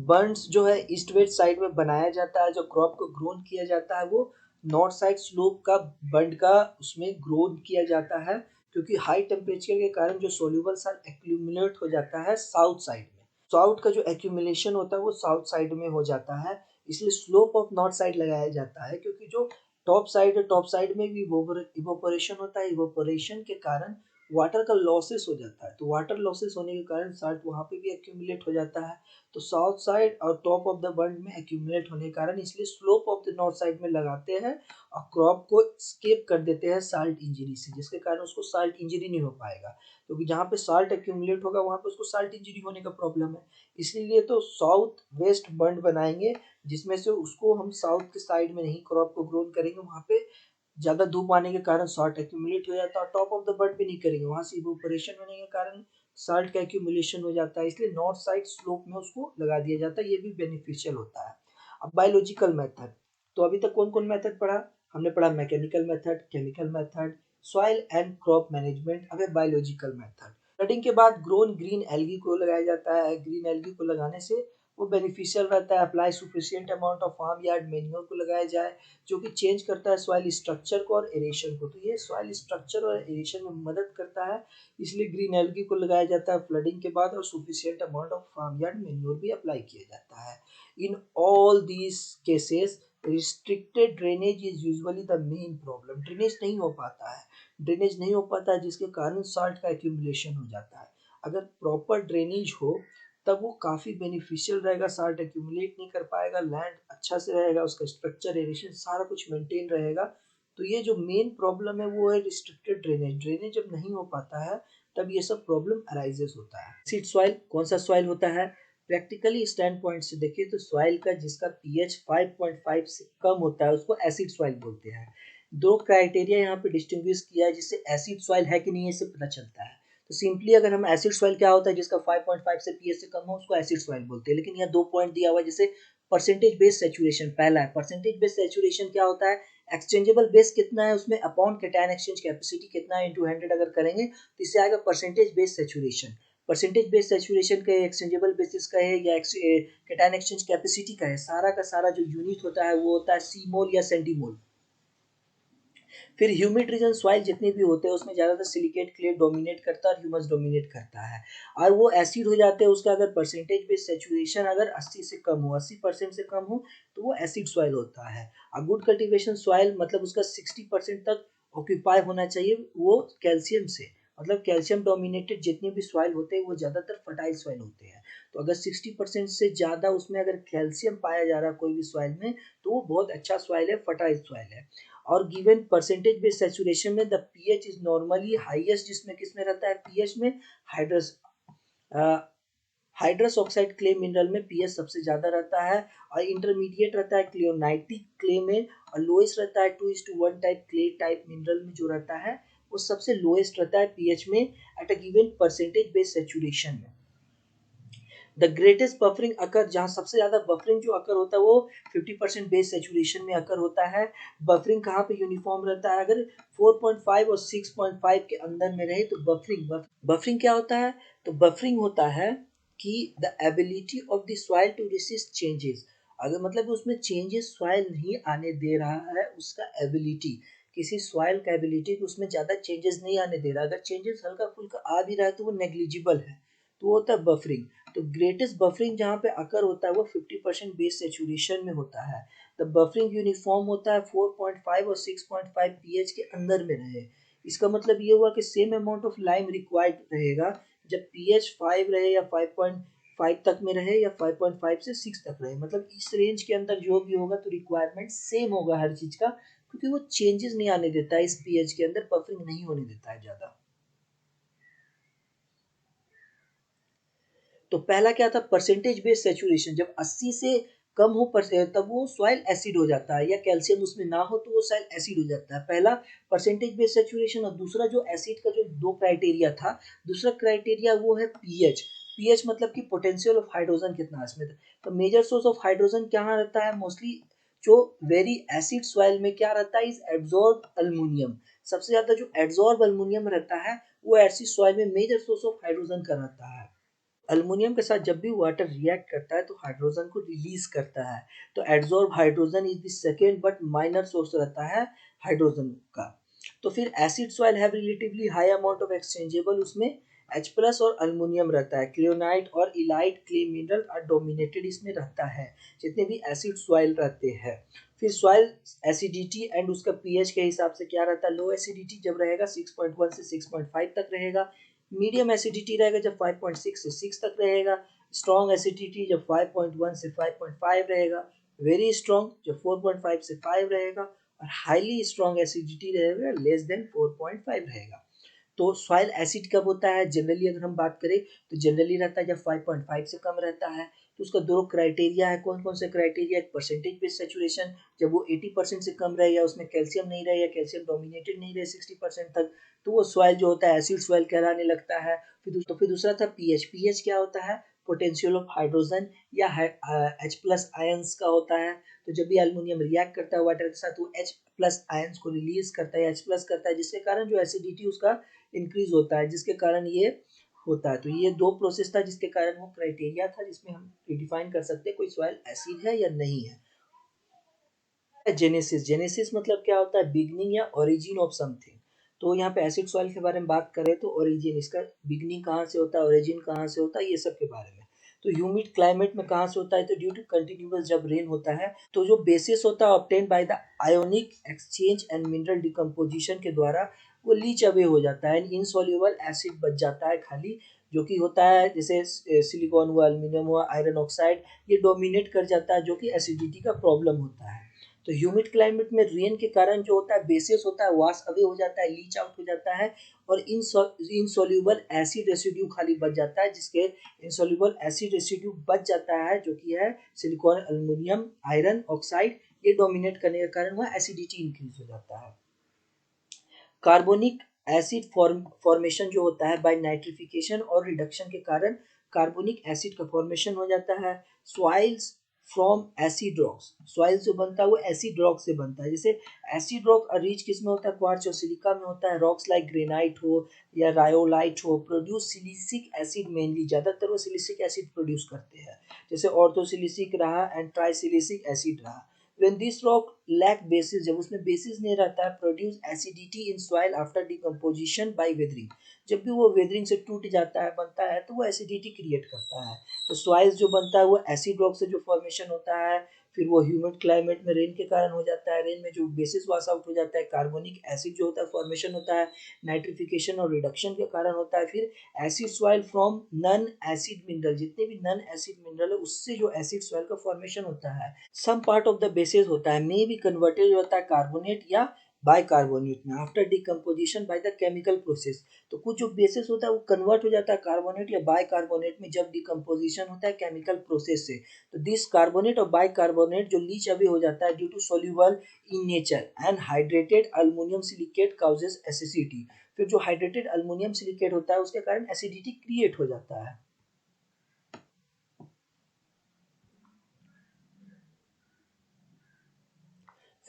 बर्न्स जो है ईस्ट वेस्ट साइड में बनाया जाता है, जो क्रॉप को ग्रोन किया जाता है वो नॉर्थ साइड स्लोप का बंड का उसमें ग्रोन किया जाता है, क्योंकि हाई टेम्परेचर के कारण जो सोल्यूबल साल्ट एक्यूमुलेट हो जाता है साउथ साइड में, साउथ का जो एक्यूमुलेशन होता है वो साउथ साइड में हो जाता है, इसलिए स्लोप ऑफ नॉर्थ साइड लगाया जाता है। क्योंकि जो टॉप साइड है, टॉप साइड में भी इवोपोरेशन होता है, इवोपोरेशन के कारण वाटर का लॉसेस हो जाता है, तो वाटर लॉसेस होने के कारण साल्ट वहाँ पे भी एक्यूमुलेट हो जाता है। तो साउथ साइड और टॉप ऑफ द बंड में एक्यूमुलेट होने के कारण इसलिए slope of the north side में लगाते हैं और क्रॉप को स्केप कर देते हैं साल्ट इंजरी से, जिसके कारण उसको साल्ट इंजरी नहीं हो पाएगा, क्योंकि जहाँ पे साल्ट एक्यूमुलेट होगा वहाँ पे उसको साल्ट इंजरी होने का प्रॉब्लम है। इसलिए तो साउथ वेस्ट बंड बनाएंगे, जिसमें से उसको हम साउथ के साइड में नहीं क्रॉप को ग्रोन करेंगे, वहाँ पे ज्यादा धूप आने के कारण साल्ट एक्यूमुलेट हो जाता है, और टॉप ऑफ द बर्ड भी नहीं करेंगे, वहां से इवोपोरेशन होने के कारण साल्ट का एक्यूमुलेशन हो जाता है, इसलिए नॉर्थ साइड स्लोप में उसको लगा दिया जाता है, ये भी बेनिफिशियल होता है। अब बायोलॉजिकल मेथड, तो अभी तक कौन कौन मेथड पढ़ा, हमने पढ़ा mechanical method, chemical method, soil and crop management. अब बायोलॉजिकल मेथड, कटिंग के बाद ग्रोन ग्रीन एल्गी को लगाया जाता है, ग्रीन एल्गी को लगाने से वो बेनिफिशियल रहता है। Apply sufficient amount of farm yard manure को लगाया जाए, जो कि चेंज करता है सॉइल स्ट्रक्चर को और एरेशन को, तो ये सॉइल स्ट्रक्चर और एरेशन में मदद करता है, इसलिए ग्रीन एल्गी को लगाया जाता है फ्लडिंग के बाद, और sufficient amount of farm yard manure भी अप्लाई किया जाता है। In all these cases restricted drainage is usually the main problem, drainage नहीं हो पाता है, ड्रेनेज नहीं हो पाता है जिसके कारण साल्ट का एक्यूमुलेशन हो जाता है। अगर प्रॉपर ड्रेनेज हो तब वो काफ़ी बेनिफिशियल रहेगा, साल्ट एक्यूमुलेट नहीं कर पाएगा, लैंड अच्छा से रहेगा, उसका स्ट्रक्चर एरेशन सारा कुछ मेंटेन रहेगा। तो ये जो मेन प्रॉब्लम है वो है रिस्ट्रिक्टेड ड्रेनेज, ड्रेनेज जब नहीं हो पाता है तब ये सब प्रॉब्लम अराइजेस होता है। एसिड सॉइल कौन सा सॉइल होता है, प्रैक्टिकली स्टैंड पॉइंट से देखिए तो सॉइल का जिसका पीएच 5.5 से कम होता है उसको एसिड सॉइल बोलते हैं। दो क्राइटेरिया यहाँ पे डिस्टिंग्विश किया है जिससे एसिड सॉइल है कि नहीं इससे पता चलता है। तो सिंपली अगर हम एसिड सॉइल क्या होता है, जिसका 5.5 से पीएच से कम हो उसको एसिड सॉइल बोलते हैं, लेकिन यहाँ 2 पॉइंट दिया हुआ है, जैसे परसेंटेज बेस सैचुरेशन पहला है। परसेंटेज बेस सैचुरेशन क्या होता है, एक्सचेंजेबल बेस कितना है उसमें अपॉन कैटायन एक्सचेंज कैपेसिटी कितना है इनटू 100 अगर करेंगे तो इससे आएगा percentage base saturation. Percentage base saturation का एक्सचेंजेबल बेसिस का है या कैटायन एक्सचेंज कैपेसिटी का है, सारा का सारा जो यूनिट होता है वो होता है सी मोल या सेंटीमोल। फिर ह्यूमिड रीजन सॉइल जितने भी होते हैं उसमें ज़्यादातर सिलिकेट क्ले डोमिनेट करता है और ह्यूमस डोमिनेट करता है, और वो एसिड हो जाते हैं उसका अगर परसेंटेज बेस सैचुरेशन अगर 80 से कम हो, 80% से कम हो तो वो एसिड सॉइल होता है। अ गुड कल्टीवेशन सॉइल मतलब उसका 60% तक ऑक्यूपाई होना चाहिए वो कैल्शियम से, मतलब कैल्शियम डोमिनेटेड जितने भी सॉइल होते हैं वो ज़्यादातर फर्टाइल सॉइल होते हैं। तो अगर 60% से ज़्यादा उसमें अगर कैल्शियम पाया जा रहा है कोई भी सॉइल में तो वो बहुत अच्छा सॉइल है, फर्टाइल सॉइल है। और गिवन परसेंटेज बेस सैचुरेशन में the pH is normally highest, जिसमें किसमें रहता है पीएच में, hydrous hydrous oxide clay mineral में पीएच सबसे ज्यादा रहता है, और इंटरमीडिएट रहता है क्लियोनाइटिक क्ले में, और लोएस्ट रहता है 2:1 टाइप क्ले टाइप मिनरल में जो रहता है वो सबसे लोएस्ट रहता है पीएच में at a given percentage base saturation में। द ग्रेटेस्ट बफरिंग अकर, जहाँ सबसे ज़्यादा बफरिंग जो अकर होता है वो 50% बेस सेचुरेशन में अकर होता है। बफरिंग कहाँ पे यूनिफॉर्म रहता है, अगर 4.5 और 6.5 के अंदर में रहे तो बफरिंग क्या होता है, तो बफरिंग होता है कि the ability of the soil to resist changes, अगर मतलब उसमें चेंजेस सॉइल नहीं आने दे रहा है, उसका एबिलिटी, किसी सॉइल का एबिलिटी उसमें ज़्यादा चेंजेस नहीं आने दे रहा, अगर चेंजेस हल्का फुल्का आ भी रहा है तो वो नेग्लिजिबल है, तो वो होता है बफरिंग। तो ग्रेटेस्ट बफरिंग जहाँ पे अकर होता है वो 50% बेस सेचुरेशन में होता है। द बफरिंग यूनिफॉर्म होता है 4.5 और 6.5 पीएच के अंदर में रहे। इसका मतलब ये हुआ कि same amount of lime required रहेगा जब पीएच 5 रहे या 5.5 तक में रहे या 5.5 से 6 तक रहे, मतलब इस रेंज के अंदर जो भी होगा तो रिक्वायरमेंट सेम होगा हर चीज का, क्योंकि वो चेंजेस नहीं आने देता है इस पीएच के अंदर, बफरिंग नहीं होने देता है ज्यादा। तो पहला क्या था परसेंटेज बेस सेचुरेशन, जब 80 से कम हो तब वो सॉइल एसिड हो जाता है, या कैल्शियम उसमें ना हो तो वो सॉइल एसिड हो जाता है, पहला परसेंटेज बेस सेचुरेशन। और दूसरा जो एसिड का जो दो क्राइटेरिया था, दूसरा क्राइटेरिया वो है पीएच। पीएच मतलब कि पोटेंशियल ऑफ हाइड्रोजन कितना है इसमें, तो मेजर सोर्स ऑफ हाइड्रोजन कहाँ रहता है मोस्टली, जो वेरी एसिड सॉइल में क्या रहता है, इज एब्जॉर्ब अल्मोनियम, सबसे ज्यादा जो एब्जॉर्ब अल्मोनियम रहता है वो एसिड सॉइल में मेजर सोर्स ऑफ हाइड्रोजन का रहता है। अल्युमिनियम के साथ जब भी वाटर रिएक्ट करता है तो हाइड्रोजन को रिलीज करता है, तो adsorb hydrogen is the second but minor source रहता है हाइड्रोजन का। तो फिर acid soil have relatively high amount of exchangeable, उसमें H प्लस और अल्युमिनियम रहता है, क्लियोनाइट और इलाइट क्ले मिनरल और डोमिनेटेड इसमें रहता है जितने भी एसिड सॉइल रहते हैं। फिर सॉइल एसिडिटी एंड उसका पीएच के हिसाब से क्या रहता है, लो एसिडिटी जब रहेगा 6.1 से 6.5 तक रहेगा, मीडियम एसिडिटी रहेगा जब 5.6 से 6 तक रहेगा, स्ट्रॉन्ग एसिडिटी जब 5.1 से 5.5 रहेगा, वेरी स्ट्रॉन्ग जब 4.5 से 5 रहेगा, और हाईली स्ट्रॉन्ग एसिडिटी रहेगा लेस देन 4.5 रहेगा। तो सॉइल एसिड कब होता है, जनरली अगर हम बात करें तो जनरली रहता है जब 5.5 से कम रहता है। तो उसका दो क्राइटेरिया है, कौन कौन से क्राइटेरिया, एक परसेंटेज बेस सेचुरेशन, जब वो 80% से कम रहे या उसमें कैल्शियम नहीं रहे या कैल्शियम डोमिनेटेड नहीं रहे 60% तक, तो वो सॉइल जो होता है एसिड सॉइल कहलाने लगता है। फिर दूसरा था पीएच। पीएच क्या होता है, पोटेंशियल ऑफ हाइड्रोजन या H प्लस आयंस का होता है। तो जब भी एल्युमिनियम रिएक्ट करता है वाटर के साथ वो H प्लस आयंस को रिलीज करता है, H प्लस करता है, जिसके कारण जो एसिडिटी उसका इंक्रीज होता है, जिसके कारण ये होता है। तो ये दो प्रोसेस था जिसके कारण वो क्राइटेरिया था जिसमें हम डिफाइन कर सकते हैं कोई सॉइल एसिड है या नहीं है। जेनेसिस, जेनेसिस मतलब क्या होता है, बिगनिंग या ओरिजिन ऑफ समथिंग। तो यहाँ पे एसिड सॉइल के बारे में बात करें तो ओरिजिन, इसका बिगनिंग कहाँ से होता है, ओरिजिन कहाँ से होता है, ये सब के बारे में। तो ह्यूमिड क्लाइमेट में कहाँ से होता है, तो ड्यू टू कंटिन्यूअस जब रेन होता है तो जो बेसिस होता है obtain by the ionic exchange and mineral decomposition के द्वारा वो लीच अवे हो जाता है, इनसॉल्युबल एसिड बच जाता है खाली, जो कि होता है जैसे सिलिकॉन हुआ, एल्यूमिनियम हुआ, आयरन ऑक्साइड, ये डोमिनेट कर जाता है जो कि एसिडिटी का प्रॉब्लम होता है। तो ह्यूमिड क्लाइमेट में रेन के कारण जो होता है बेसिस होता है वाश अवे हो जाता है, लीच आउट हो जाता है, और इनसॉल्युबल एसिड रेसिड्यू खाली बच जाता है, जिसके इनसॉल्युबल एसिड रेसिड्यू बच जाता है जो कि है सिलिकॉन, एल्युमिनियम, आयरन ऑक्साइड, ये डोमिनेट करने के कारण वह एसिडिटी इंक्रीज हो जाता है। कार्बोनिक एसिड फॉर्मेशन जो होता है बाय नाइट्रिफिकेशन और रिडक्शन के कारण कार्बोनिक एसिड का फॉर्मेशन हो जाता है। Soils from acid rocks. Soil जो बनता है वो एसिड रॉक से बनता है। जैसे एसिड रॉक रिच किस में होता है, क्वार्ट्ज और सिलिका में होता है। रॉक्स लाइक ग्रेनाइट हो या रायोलाइट हो प्रोड्यूस सिलिसिक एसिड मेनली, ज़्यादातर वो सिलिसिक एसिड प्रोड्यूस करते हैं, जैसे ऑर्थोसिलिसिक रहा एंड ट्राइसिलिसिक एसिड रहा। When this rock lack basis, जब उसमें बेसिस नहीं रहता है, produce acidity in soil after decomposition by weathering. जब भी वो वेदरिंग से टूट जाता है बनता है तो वो एसिडिटी क्रिएट करता है। तो सॉइल्स जो बनता है वो एसिड रॉक से जो फॉर्मेशन होता है, फिर वो ह्यूमिड क्लाइमेट में रेन के कारण हो जाता है। रेन में जो बेसिस वॉश आउट हो जाता है, कार्बोनिक एसिड जो होता है फॉर्मेशन होता है, नाइट्रिफिकेशन और रिडक्शन के कारण होता है। फिर acid soil from non acid mineral, जितने भी नन एसिड मिनरल है उससे जो एसिड सॉइल का फॉर्मेशन होता है, some part of the bases होता है मे बी कन्वर्टेड होता है कार्बोनेट या बाइकार्बोनेट में after decomposition by the chemical process. तो कुछ जो बेसिस होता है वो कन्वर्ट हो जाता है कार्बोनेट या बाइकार्बोनेट में जब डिकम्पोजिशन होता है केमिकल प्रोसेस से। तो दिस कार्बोनेट और बाइकार्बोनेट जो लीच अवे हो जाता है due to soluble in nature and hydrated aluminium silicate causes acidity. फिर जो हाइड्रेटेड अल्मोनियम सिलिकेट होता है उसके कारण एसिडिटी क्रिएट हो जाता है।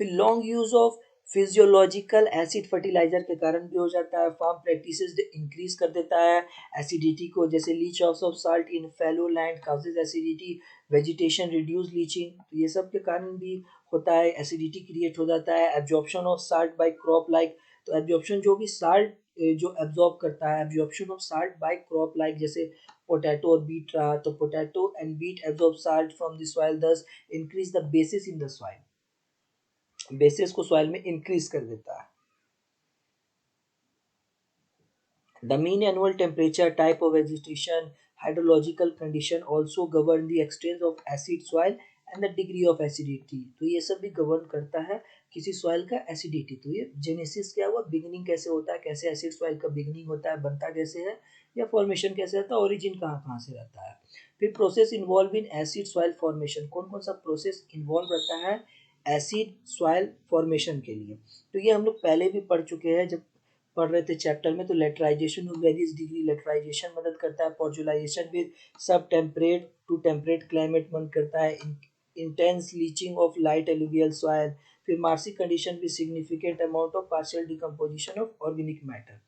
फिर long use of physiological acid fertiliser के कारण भी हो जाता है। फार्म प्रैक्टिसेस इंक्रीज कर देता है एसिडिटी को, जैसे leach of salt in fallow land causes acidity, vegetation reduce leaching, तो ये सब के कारण भी होता है, एसिडिटी क्रिएट हो जाता है। Absorption of salt by crop like, तो एब्जॉर्प्शन जो भी साल्ट जो एब्जॉर्ब करता है, absorption of salt by crop like जैसे पोटैटो और बीट रहा, तो potato and beet absorb salt from the soil, thus increase the basis in the soil, basis को सॉइल में इंक्रीज कर देता है। The mean annual temperature, type of vegetation, hydrological condition also govern the extent of acid soil and the degree of acidity. तो ये सब भी govern करता है किसी सॉइल का एसिडिटी। तो ये जेनेसिस क्या हुआ, बिगिनिंग कैसे होता है, कैसे एसिड सॉइल का बिगिनिंग होता है, बनता कैसे है, या फॉर्मेशन कैसे रहता है, ओरिजिन कहाँ कहाँ से रहता है। फिर process involve in acid soil formation, कौन कौन सा प्रोसेस इन्वॉल्व रहता है एसिड सॉइल फॉर्मेशन के लिए। तो ये हम लोग पहले भी पढ़ चुके हैं जब पढ़ रहे थे चैप्टर में। तो laterization of various degree, laterization मदद करता है। Podzolization with sub temperate to temperate climate मदद करता है। Intense leaching of light alluvial soil. फिर marshy condition with significant amount of partial decomposition of organic matter.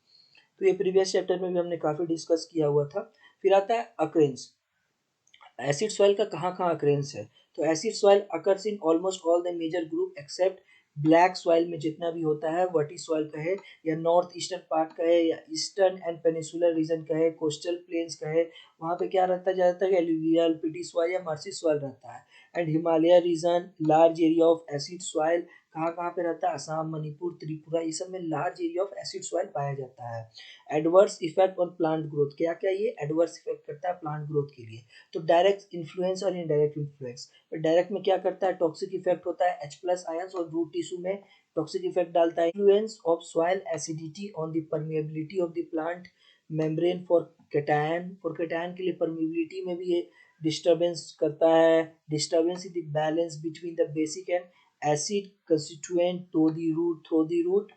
तो ये प्रीवियस चैप्टर में भी हमने काफ़ी डिस्कस किया हुआ था। फिर आता है अक्रेंस, एसिड सॉइल का कहाँ कहाँ अक्रेंस है। तो acid soil occurs in almost all the major group except black soil में जितना भी होता है, वटी सॉइल का है या नॉर्थ ईस्टर्न पार्ट का है या ईस्टर्न एंड पेनिसुलर रीजन का है, कोस्टल प्लेन्स का है, वहाँ पे क्या रहता है ज़्यादातर एलुवियल पिटी सॉइल या मर्सी सॉइल रहता है। And Himalaya region large area of acid soil, कहाँ कहाँ पे रहता है, असम, मणिपुर, त्रिपुरा, ये सब में large area of acid soil पाया जाता है। Adverse effect on plant growth, क्या क्या ये एडवर्स इफेक्ट करता है प्लांट ग्रोथ के लिए। तो डायरेक्ट इन्फ्लुएंस और इनडायरेक्ट इन्फ्लुएंस। डायरेक्ट में क्या करता है, टॉक्सिक इफेक्ट होता है एच प्लस आयंस और रूट टिश्यू में टॉक्सिक इफेक्ट डालता है। Influence of soil acidity on the permeability of the plant membrane for cation, for cation के लिए परमेबिलिटी में भी ये डिस्टर्बेंस करता है। Disturbance in the balance between the basic and acid constituent through the root,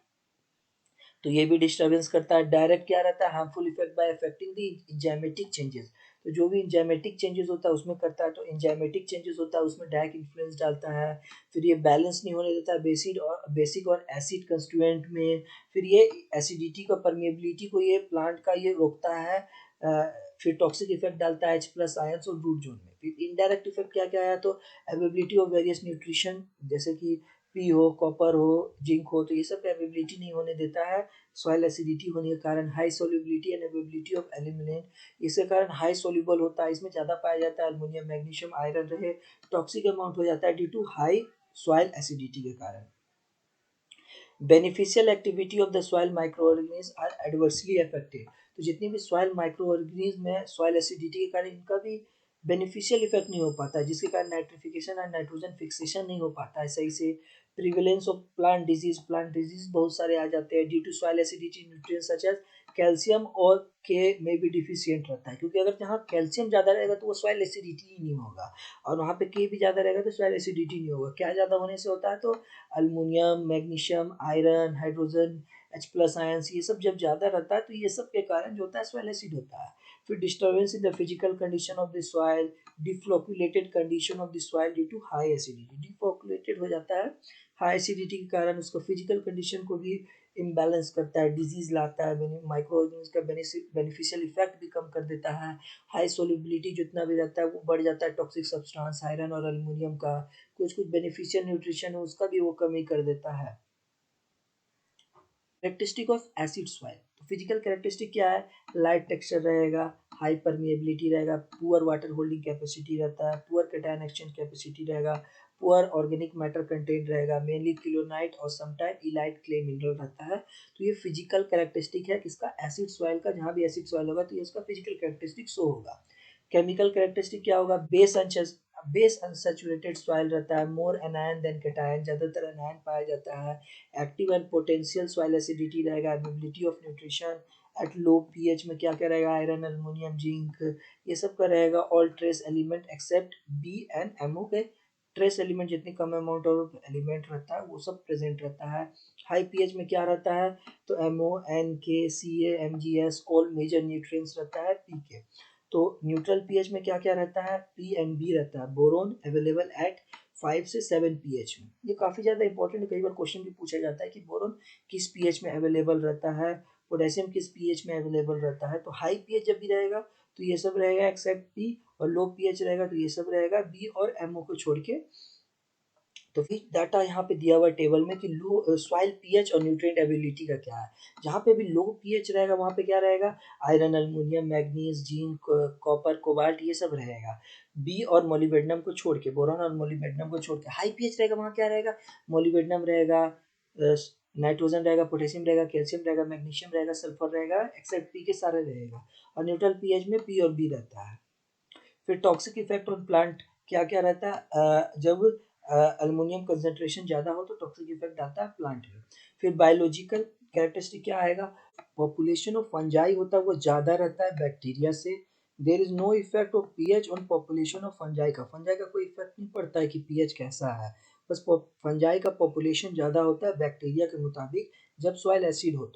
तो ये भी डिस्टर्बेंस करता है। डायरेक्ट क्या रहता है, harmful effect bye affecting the enzymatic changes, तो जो भी इंजाइमेटिक चेंजेस होता है उसमें करता है। तो इंजाइमेटिक चेंजेस होता है उसमें डायरेक्ट इन्फ्लुएंस डालता है। फिर ये बैलेंस नहीं होने देता है बेसिक और एसिड कंस्टिट्यूएंट में। फिर ये एसिडिटी का परमेबिलिटी को ये प्लांट का ये रोकता है। फिर टॉक्सिक इफेक्ट डालता है एच प्लस आयंस और रूट जोन में। फिर इनडायरेक्ट इफेक्ट क्या क्या है, तो अवेबिलिटी ऑफ वेरियस न्यूट्रिशन जैसे कि पी हो, कॉपर हो, जिंक हो, तो ये सब अवेबिलिटी नहीं होने देता है। सॉइल एसिडिटी होने के कारण high solubility and availability of aluminate, इसके कारण हाई सोल्यूबल होता है, इसमें ज़्यादा पाया जाता है अल्मोनियम, मैग्नीशियम, आयरन रहे। टॉक्सिक अमाउंट हो जाता है due to high soil acidity के कारण। Beneficial activity of the soil micro organism are adversely affected, तो जितनी भी सॉइल माइक्रो ऑर्गेनिज्म है सॉइल एसिडिटी के कारण इनका भी बेनिफिशियल इफेक्ट नहीं हो पाता है, जिसके कारण नाइट्रिफिकेशन और नाइट्रोजन फिक्सेशन नहीं हो पाता है सही से। प्रिवेलेंस ऑफ प्लांट डिजीज बहुत सारे आ जाते हैं due to soil acidity, nutrients such as calcium और के में भी डिफिशियंट रहता है, क्योंकि अगर जहाँ कैल्शियम ज़्यादा रहेगा तो वो सॉइल एसिडिटी ही नहीं होगा, और वहाँ पे के भी ज़्यादा रहेगा तो सॉइल एसिडिटी नहीं होगा। क्या ज़्यादा होने से होता है, तो aluminium, magnesium, iron, hydrogen H plus ions, ये सब जब ज़्यादा रहता है तो ये सब के कारण जो होता है सॉइल एसिड होता है। फिर disturbance in the physical condition of the soil, deflocculated condition of the soil due to high acidity, deflocculated हो जाता है हाई एसिडिटी के कारण, उसको फिजिकल कंडीशन को भी इम्बैलेंस करता है, डिजीज लाता है, माइक्रो ऑर्गेनिज्म का बेनिफिशियल इफेक्ट भी कम कर देता है। हाई सोलिबिलिटी जितना भी रहता है वो बढ़ जाता है, टॉक्सिक सब्सटेंस आयरन और एल्युमिनियम का, कुछ कुछ बेनिफिशियल न्यूट्रिशन है उसका भी वो कमी कर देता है। कैरेक्टरिस्टिक ऑफ एसिड सॉइल, तो फिजिकल कैरेक्टरिस्टिक क्या है, लाइट टेक्सचर रहेगा, हाई परमिएबिलिटी रहेगा, पुअर वाटर होल्डिंग कैपेसिटी रहता है, पुअर कैटायन एक्सचेंज कैपेसिटी रहेगा, पुअर ऑर्गेनिक मैटर कंटेंट रहेगा, मेनली क्लोनाइट और समटाइम इलाइट क्ले मिनरल रहता है। तो ये फिजिकल कैरेक्टरिस्टिक है किसका, एसिड सॉइल का, जहाँ भी एसिड सॉइल होगा तो ये उसका फिजिकल कैरेक्टरिस्टिक शो होगा। केमिकल कैरेक्टरिस्टिक क्या होगा, बेस अनसैचुरेटेड सॉइल रहता है, मोर एनायन देन कैटायन, ज्यादातर एनायन पाया जाता है। Active and potential soil acidity रहेगा, availability of nutrition at low pH में क्या क्या रहेगा, आयरन एल्युमिनियम जिंक ये सब का रहेगा। All trace element except B and Mo के, ट्रेस एलिमेंट जितनी कम अमाउंट ऑफ एलिमेंट रहता है वो सब प्रेजेंट रहता है। हाई पीएच में क्या रहता है, तो MO N K C A M G S all major nutrients रहता है पी के। तो न्यूट्रल पीएच में क्या क्या रहता है, पी एंड बी रहता है, बोरोन अवेलेबल एट 5 से 7 पीएच में, ये काफ़ी ज़्यादा इंपॉर्टेंट है, कई बार क्वेश्चन भी पूछा जाता है कि बोरोन किस पीएच में अवेलेबल रहता है, पोटेशियम किस पीएच में अवेलेबल रहता है। तो हाई पीएच जब भी रहेगा तो ये सब रहेगा एक्सेप्ट पी, और लो पीएच रहेगा तो ये सब रहेगा बी और एमओ को छोड़ के। तो फिर डाटा यहाँ पे दिया हुआ है टेबल में कि लो सॉइल पीएच और न्यूट्रिएंट एबिलिटी का क्या है। जहाँ पे भी लो पीएच रहेगा वहाँ पे क्या रहेगा, iron aluminium manganese zinc copper cobalt ये सब रहेगा, बी और मोलिब्डेनम को छोड़ के, बोरॉन और मोलिब्डेनम को छोड़ के। हाई पीएच रहेगा वहाँ क्या रहेगा, मोलिब्डेनम रहेगा, नाइट्रोजन रहेगा, पोटेशियम रहेगा, कैल्शियम रहेगा, मैग्नीशियम रहेगा, सल्फर रहेगा, एक्सेप्ट पी के सारे रहेगा। और न्यूट्रल पीएच में पी और बी रहता है। फिर टॉक्सिक इफेक्ट ऑन प्लांट क्या क्या रहता है, जब अल्मोनियम कंसंट्रेशन ज़्यादा हो तो टॉक्सिक इफेक्ट आता है प्लांट में। फिर बायोलॉजिकल कैरेक्टरिस्टिक क्या आएगा, पॉपुलेशन ऑफ फंजाई होता है वो ज़्यादा रहता है बैक्टीरिया से। There is no effect of pH on population of fungi का, फंजाई का कोई इफेक्ट नहीं पड़ता है कि पीएच कैसा है, बस फंजाई का पॉपुलेशन ज़्यादा होता है बैक्टीरिया के मुताबिक जब सॉइल एसिड हो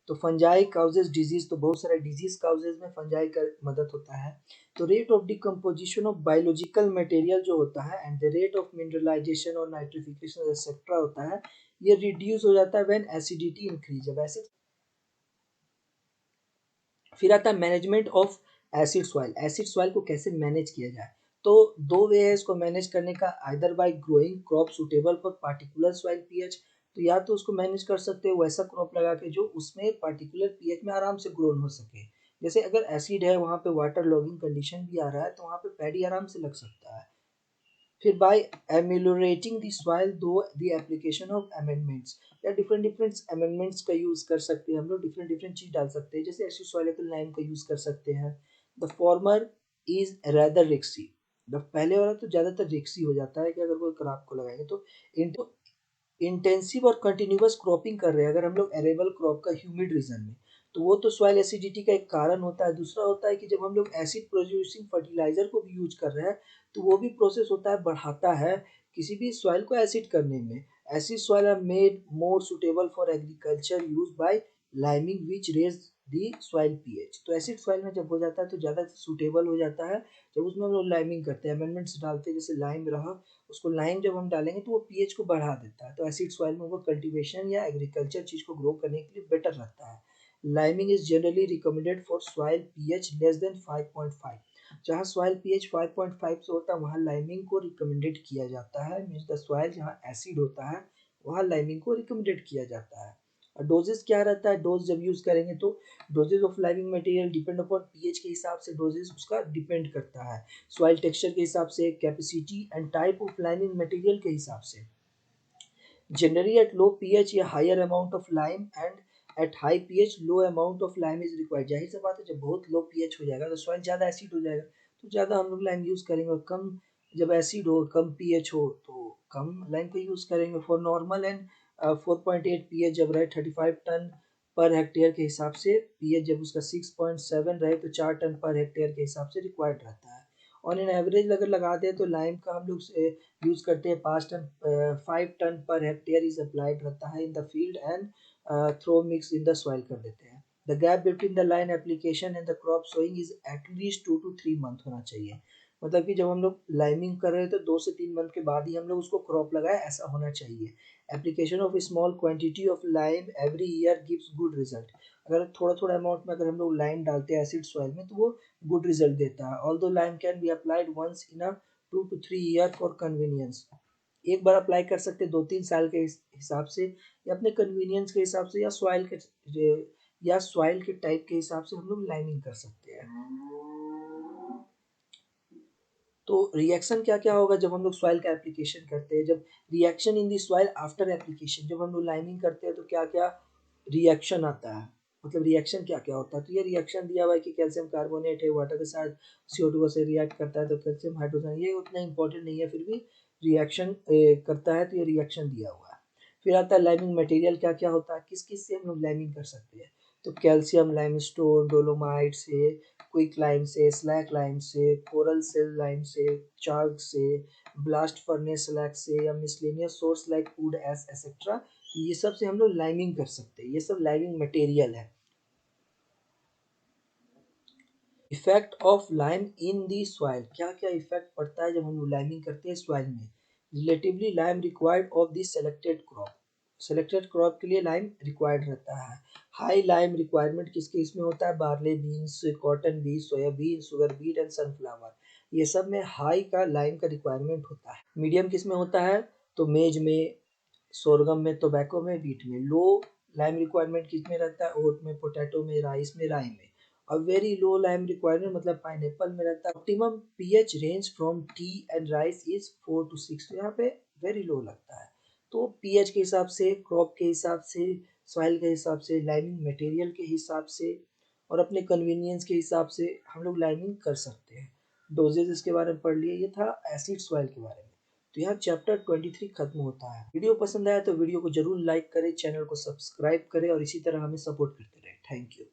तो फंजाई काउजेज डिजीज, तो बहुत सारे डिजीज काउजेज में फंजाई का मदद होता है। तो rate of decomposition of biological material जो होता है and the rate of mineralization और नाइट्रिफिकेशन एक्सेट्रा होता है, ये रिड्यूस हो जाता है व्हेन एसिडिटी इंक्रीज, जब एसिड। फिर आता है management of acid soil, acid soil को कैसे मैनेज किया जाए। तो दो वे है इसको मैनेज करने का, either bye growing crop suitable for particular soil pH, तो या तो उसको मैनेज कर सकते हो वैसा क्रॉप लगा के जो उसमें पार्टिकुलर पीएच में आराम से ग्रोन हो सके। जैसे अगर एसिड है वहाँ पे वाटर लॉगिंग कंडीशन भी आ रहा है तो वहाँ पे पैडी आराम से लग सकता है। फिर बाय एमेलोरेटिंग द सॉइल दो द एप्लीकेशन ऑफ अमेंडमेंट्स, या डिफरेंट डिफरेंट अमेंडमेंट्स का यूज कर सकते हैं हम लोग, डिफरेंट डिफरेंट चीज डाल सकते हैं, जैसे एसिड सॉइल है तो लाइम का यूज कर सकते हैं। द फॉर्मर इज रेदर रिक्सी, द पहले वाला तो ज्यादातर रिक्सी हो जाता है कि अगर कोई क्रॉप को लगाएंगे तो इंटेंसिव और कंटिन्यूअस क्रॉपिंग कर रहे हैं अगर हम लोग एरेबल क्रॉप का ह्यूमिड रीजन में, तो वो तो सॉइल एसिडिटी का एक कारण होता है। दूसरा होता है कि जब हम लोग एसिड प्रोड्यूसिंग फर्टिलाइजर को भी यूज कर रहे हैं तो वो भी प्रोसेस होता है, बढ़ाता है किसी भी सॉइल को एसिड करने में। Acid soil are made more suitable for agriculture use by liming which raise the soil pH, तो एसिड सॉइल में जब हो जाता है तो ज़्यादा सुटेबल हो जाता है जब उसमें हम लोग लाइमिंग करते हैं, अमेंडमेंट्स डालते हैं, जैसे लाइम रहा उसको लाइम जब हम डालेंगे तो वो पीएच को बढ़ा देता है, तो एसिड सॉइल में वो कल्टीवेशन या एग्रीकल्चर चीज को ग्रो करने के लिए बेटर रहता है। Liming is generally recommended for soil pH less than 5.5, जहाँ सॉइल पीएच 5.5 से होता है वहाँ लाइमिंग को रिकमेंडेड किया जाता है, मीन्स द सॉइल जहाँ एसिड होता है वहाँ लाइमिंग को रिकमेंडेड किया जाता है। और डोजेस क्या रहता है, डोज जब यूज करेंगे तो doses of liming material depend upon pH के हिसाब से डोजेस उसका डिपेंड करता है, सॉइल टेक्सचर के हिसाब से, capacity and type of liming material के हिसाब से। जनरली एट लो पीएच या higher amount of lime and at high pH low amount of lime is required, जाहिर सी बात है जब बहुत लो पीएच हो जाएगा तो सॉइल ज़्यादा एसिड हो जाएगा तो ज़्यादा हम लोग लाइम यूज़ करेंगे, और कम जब एसिड हो कम पीएच हो तो कम लाइम का यूज़ करेंगे। फॉर नॉर्मल एंड 4.8 पीएच जब रहे 35 टन पर हेक्टेयर के हिसाब से, पीएच जब उसका 6.7 रहे तो 4 टन पर हेक्टेयर के हिसाब से रिक्वायर्ड रहता है। और इन एवरेज अगर लगा दें तो लाइम का हम लोग यूज़ करते हैं 5 ton 5 ton per hectare is applied रहता है in the field and through mix in the soil कर देते हैं। The gap between the line application and the crop sowing is at least 2 to 3 month होना चाहिए। मतलब कि जब हम लोग लाइमिंग कर रहे हैं तो 2 से 3 मंथ के बाद ही हम लोग उसको क्रॉप लगाए, ऐसा होना चाहिए। Application of small quantity of lime every year gives good result. अगर थोड़ा थोड़ा अमाउंट में अगर हम लोग लाइम डालते हैं एसिड सॉइल में तो वो गुड रिजल्ट देता है। Although lime can be applied once in a 2 to 3 year for convenience. एक बार अप्लाई कर सकते हैं 2-3 साल के हिसाब से, या अपने कन्वीनियंस के हिसाब से, या सॉइल के टाइप के हिसाब से हम लोग लाइमिंग कर सकते हैं। तो रिएक्शन क्या क्या होगा जब हम लोग सॉइल का एप्लीकेशन करते हैं, जब reaction in the soil after application, जब हम लोग लाइमिंग करते हैं तो क्या क्या रिएक्शन आता है, मतलब रिएक्शन क्या क्या होता है। तो ये रिएक्शन दिया हुआ है कि कैल्शियम कार्बोनेट है, वाटर के साथ CO2 से रिएक्ट करता है तो कैल्शियम हाइड्रोजन, ये उतना इंपॉर्टेंट नहीं है, फिर भी रिएक्शन करता है तो ये रिएक्शन दिया हुआ है। फिर आता है लाइमिंग मटेरियल क्या क्या होता है, किस किस से हम लोग लाइमिंग कर सकते हैं। तो कैल्शियम लाइमस्टोन, डोलोमाइट से, क्विक लाइम से, स्लैक लाइम से, कोरल सेल लाइम से, चार्ग से, ब्लास्ट फर्नेस स्लैग से, या miscellaneous source like would S etcetera, ये सब से हम लोग लाइमिंग कर सकते हैं। ये सब लाइमिंग मटेरियल है। Effect of lime in the soil, क्या क्या इफेक्ट पड़ता है जब हम लाइमिंग करते हैं सॉइल में। Relatively lime required of the selected crop, selected crop के लिए लाइम रिक्वायर्ड रहता है। हाई लाइम रिक्वायरमेंट किस किस में होता है, बार्ले बीन्स, कॉटन बीज, soybean, sugar beet and sunflower, ये सब में हाई का लाइम का रिक्वायरमेंट होता है। मीडियम किस में होता है, तो मेज में, सोरगम में, टोबैको में, बीट में। लो लाइम रिक्वायरमेंट किस में रहता है, ओट में, पोटैटो में, राइस में, राई में। और वेरी लो लाइम रिक्वायरमेंट मतलब पाइनएप्पल में रहता है। Optimum pH range from T and rice is 4 to 6, तो यहाँ पे वेरी लो लगता है। तो पीएच के हिसाब से, क्रॉप के हिसाब से, सॉइल के हिसाब से, लाइमिंग मटेरियल के हिसाब से, और अपने कन्वीनियंस के हिसाब से हम लोग लाइमिंग कर सकते हैं। डोजेज इसके बारे में पढ़ लिए, ये था एसिड सॉइल के बारे में। तो यहाँ चैप्टर 23 खत्म होता है। वीडियो पसंद आया तो वीडियो को जरूर लाइक करें, चैनल को सब्सक्राइब करें और इसी तरह हमें सपोर्ट करते रहें। Thank you.